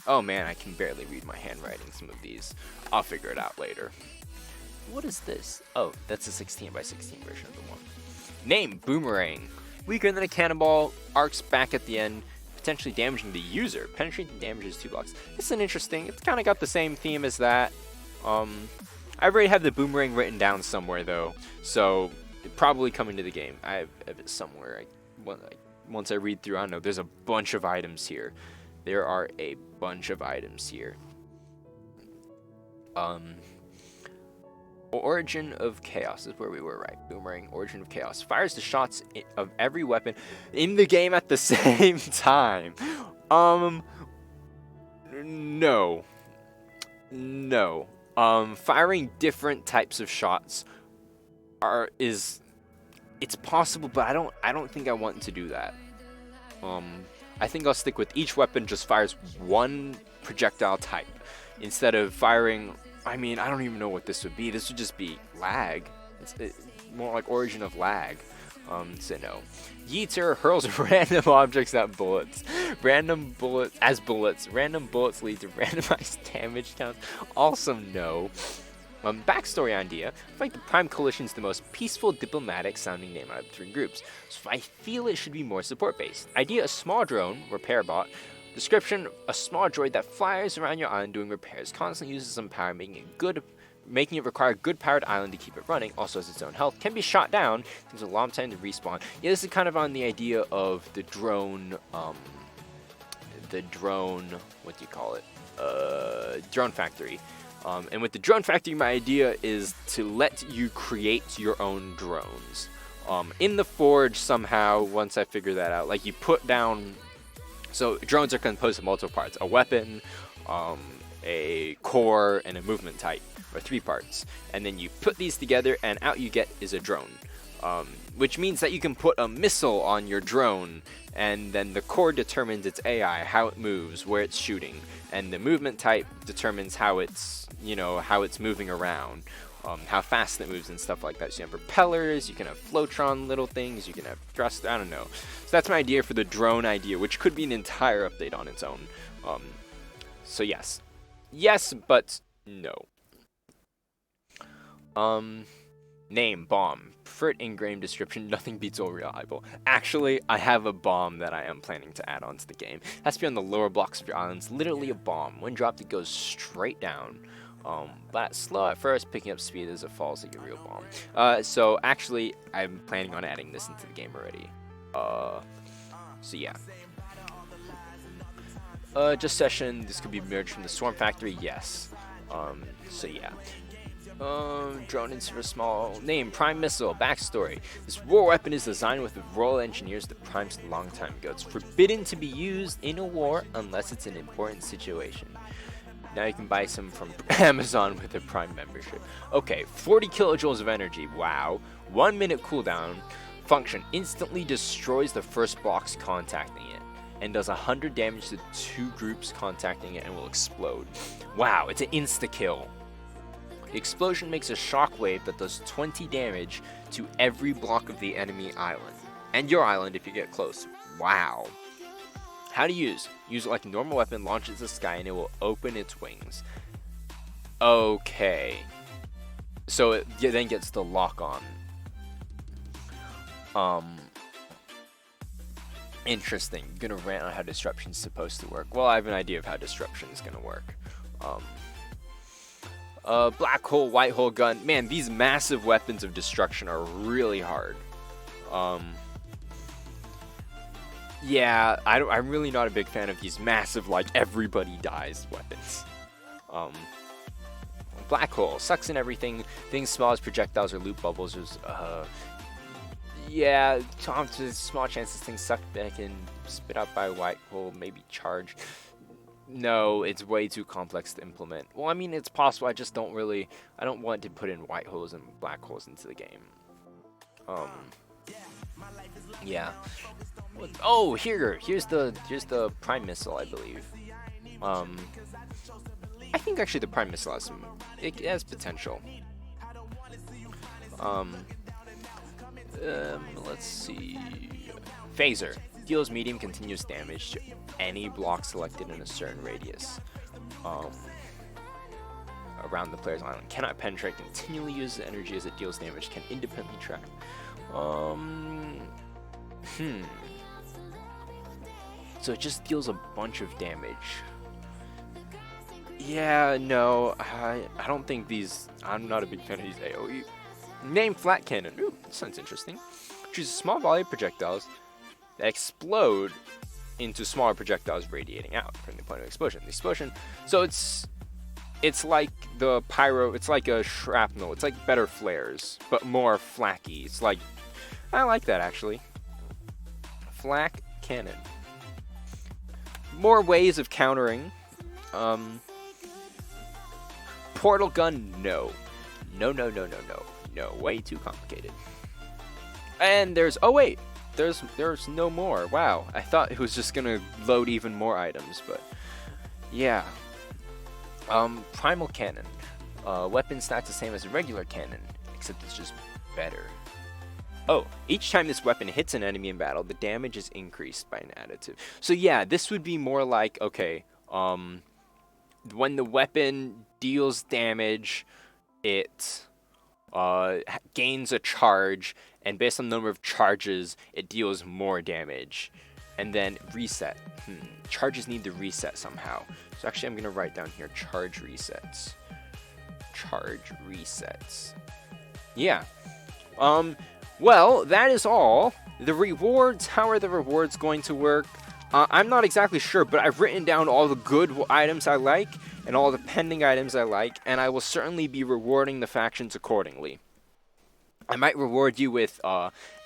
Speaker 2: Oh man, I can barely read my handwriting, some of these. I'll figure it out later. What is this? Oh, that's a 16 by 16 version of the one. Name, Boomerang. Weaker than a cannonball, arcs back at the end, potentially damaging the user. Penetrating damages 2 blocks. This is an interesting, it's kind of got the same theme as that. I already have the boomerang written down somewhere though, so probably coming to the game. I have it somewhere. Once I read through, I don't know, there's a bunch of items here. There are a bunch of items here. Origin of Chaos is where we were, right? Boomerang, Origin of Chaos. Fires the shots of every weapon in the game at the same time. No. Firing different types of shots it's possible, but I don't think I want to do that. I think I'll stick with each weapon just fires one projectile type instead of firing. I mean, I don't even know what this would be. This would just be lag. It's more like Origin of Lag. So no. Yeeter hurls random objects at bullets. Random bullets lead to randomized damage counts. Also no. Backstory idea. I feel like the Prime Coalition is the most peaceful, diplomatic sounding name out of the 3 groups, so I feel it should be more support based. Idea: a small drone, repair bot. Description: a small droid that flies around your island doing repairs, constantly uses some power, making it require a good powered island to keep it running, also has its own health, can be shot down, takes a long time to respawn. Yeah, this is kind of on the idea of the drone, what do you call it? Drone Factory. And with the Drone Factory, my idea is to let you create your own drones. In the Forge somehow, once I figure that out, like you put down, so drones are composed of multiple parts: a weapon, a core, and a movement type, or 3 parts. And then you put these together and out you get is a drone. which means that you can put a missile on your drone, and then the core determines its AI, how it moves, where it's shooting, and the movement type determines how it's, how it's moving around, how fast it moves and stuff like that. So you have propellers, you can have Flowtron little things, you can have thrust, I don't know. So that's my idea for the drone idea, which could be an entire update on its own. So yes, but no. Name, bomb. Preferred in-game description, nothing beats all reliable. Actually, I have a bomb that I am planning to add onto the game. It has to be on the lower blocks of your islands, literally a bomb. When dropped, it goes straight down. But slow at first, picking up speed as it falls like a real bomb. So actually, I'm planning on adding this into the game already. So yeah. Just session, this could be merged from the Swarm Factory, yes. So yeah. Drone into a small name, Prime Missile, backstory. This war weapon is designed with the Royal Engineers that Primes a long time ago. It's forbidden to be used in a war unless it's an important situation. Now you can buy some from Amazon with a Prime membership. Okay, 40 kilojoules of energy, wow. 1 minute cooldown. Function, instantly destroys the first box contacting it, and does 100 damage to 2 groups contacting it and will explode. Wow, it's an insta-kill. The explosion makes a shockwave that does 20 damage to every block of the enemy island, and your island if you get close. Wow. How to use? Use it like a normal weapon, launch it to the sky, and it will open its wings. Okay. So it then gets the lock on. Interesting. I'm gonna rant on how disruption's supposed to work. Well, I have an idea of how disruption is gonna work. Black hole, white hole gun. Man, these massive weapons of destruction are really hard. Yeah, I'm really not a big fan of these massive, like, everybody dies weapons. Black hole sucks in everything. Things small as projectiles or loot bubbles. Yeah, small chances things suck back and spit out by a white hole, maybe charge. No, it's way too complex to implement. Well, I mean, it's possible. I just don't really. I don't want to put in white holes and black holes into the game. Yeah. Oh, here's the Prime Missile, I believe. I think actually the Prime Missile has it has potential. Let's see. Phaser deals medium continuous damage to any block selected in a certain radius around the player's island. Cannot penetrate. Continually uses the energy as it deals damage. Can independently track. So it just deals a bunch of damage. Yeah, no, I don't think these. I'm not a big fan of these AoE. Name Flat Cannon. Ooh, that sounds interesting. Choose a small volley of projectiles that explode into smaller projectiles radiating out from the point of explosion. The explosion. So it's like the pyro. It's like a shrapnel. It's like better flares, but more flaky. It's like I like that actually. Flak Cannon. More ways of countering. Portal gun, no. No, way too complicated. And there's, oh wait, there's no more. Wow, I thought it was just gonna load even more items, but yeah. Primal Cannon. Weapon stats the same as a regular cannon, except it's just better. Oh, each time this weapon hits an enemy in battle, the damage is increased by an additive. So yeah, this would be more like, okay, when the weapon deals damage, it gains a charge, and based on the number of charges, it deals more damage. And then reset. Charges need to reset somehow. So actually I'm going to write down here charge resets. Charge resets. Yeah. Well, that is all. The rewards, how are the rewards going to work? I'm not exactly sure, but I've written down all the good items I like and all the pending items I like, and I will certainly be rewarding the factions accordingly. I might reward you with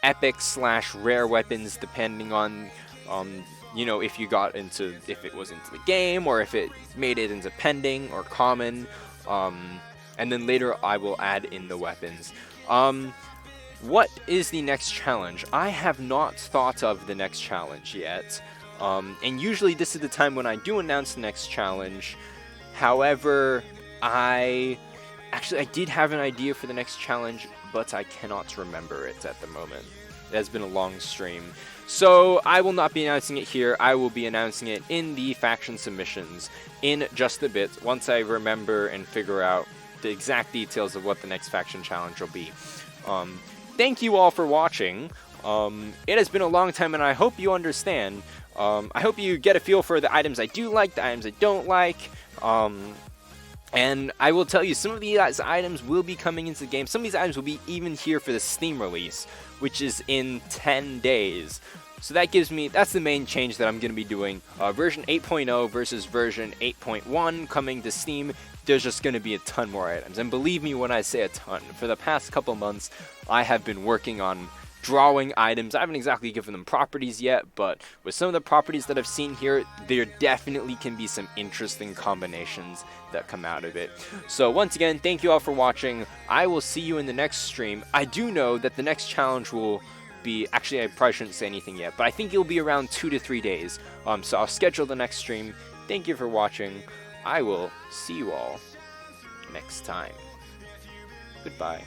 Speaker 2: epic/rare weapons depending on, you know, if it was into the game or if it made it into pending or common, and then later I will add in the weapons. what is the next challenge? I have not thought of the next challenge yet. And usually this is the time when I do announce the next challenge. However, I did have an idea for the next challenge, but I cannot remember it at the moment. It has been a long stream. So I will not be announcing it here. I will be announcing it in the faction submissions in just a bit, once I remember and figure out the exact details of what the next faction challenge will be. Thank you all for watching. It has been a long time, and I hope you understand. I hope you get a feel for the items I do like, the items I don't like. And I will tell you, some of these items will be coming into the game. Some of these items will be even here for the Steam release, which is in 10 days. So that gives me, that's the main change that I'm going to be doing. Version 8.0 versus version 8.1 coming to Steam. There's just going to be a ton more items. And believe me when I say a ton, for the past couple months, I have been working on drawing items. I haven't exactly given them properties yet, but with some of the properties that I've seen here, there definitely can be some interesting combinations that come out of it. So once again, thank you all for watching. I will see you in the next stream. I do know that the next challenge will be, actually I probably shouldn't say anything yet, but I think it'll be around 2 to 3 days. So I'll schedule the next stream. Thank you for watching. I will see you all next time. Goodbye.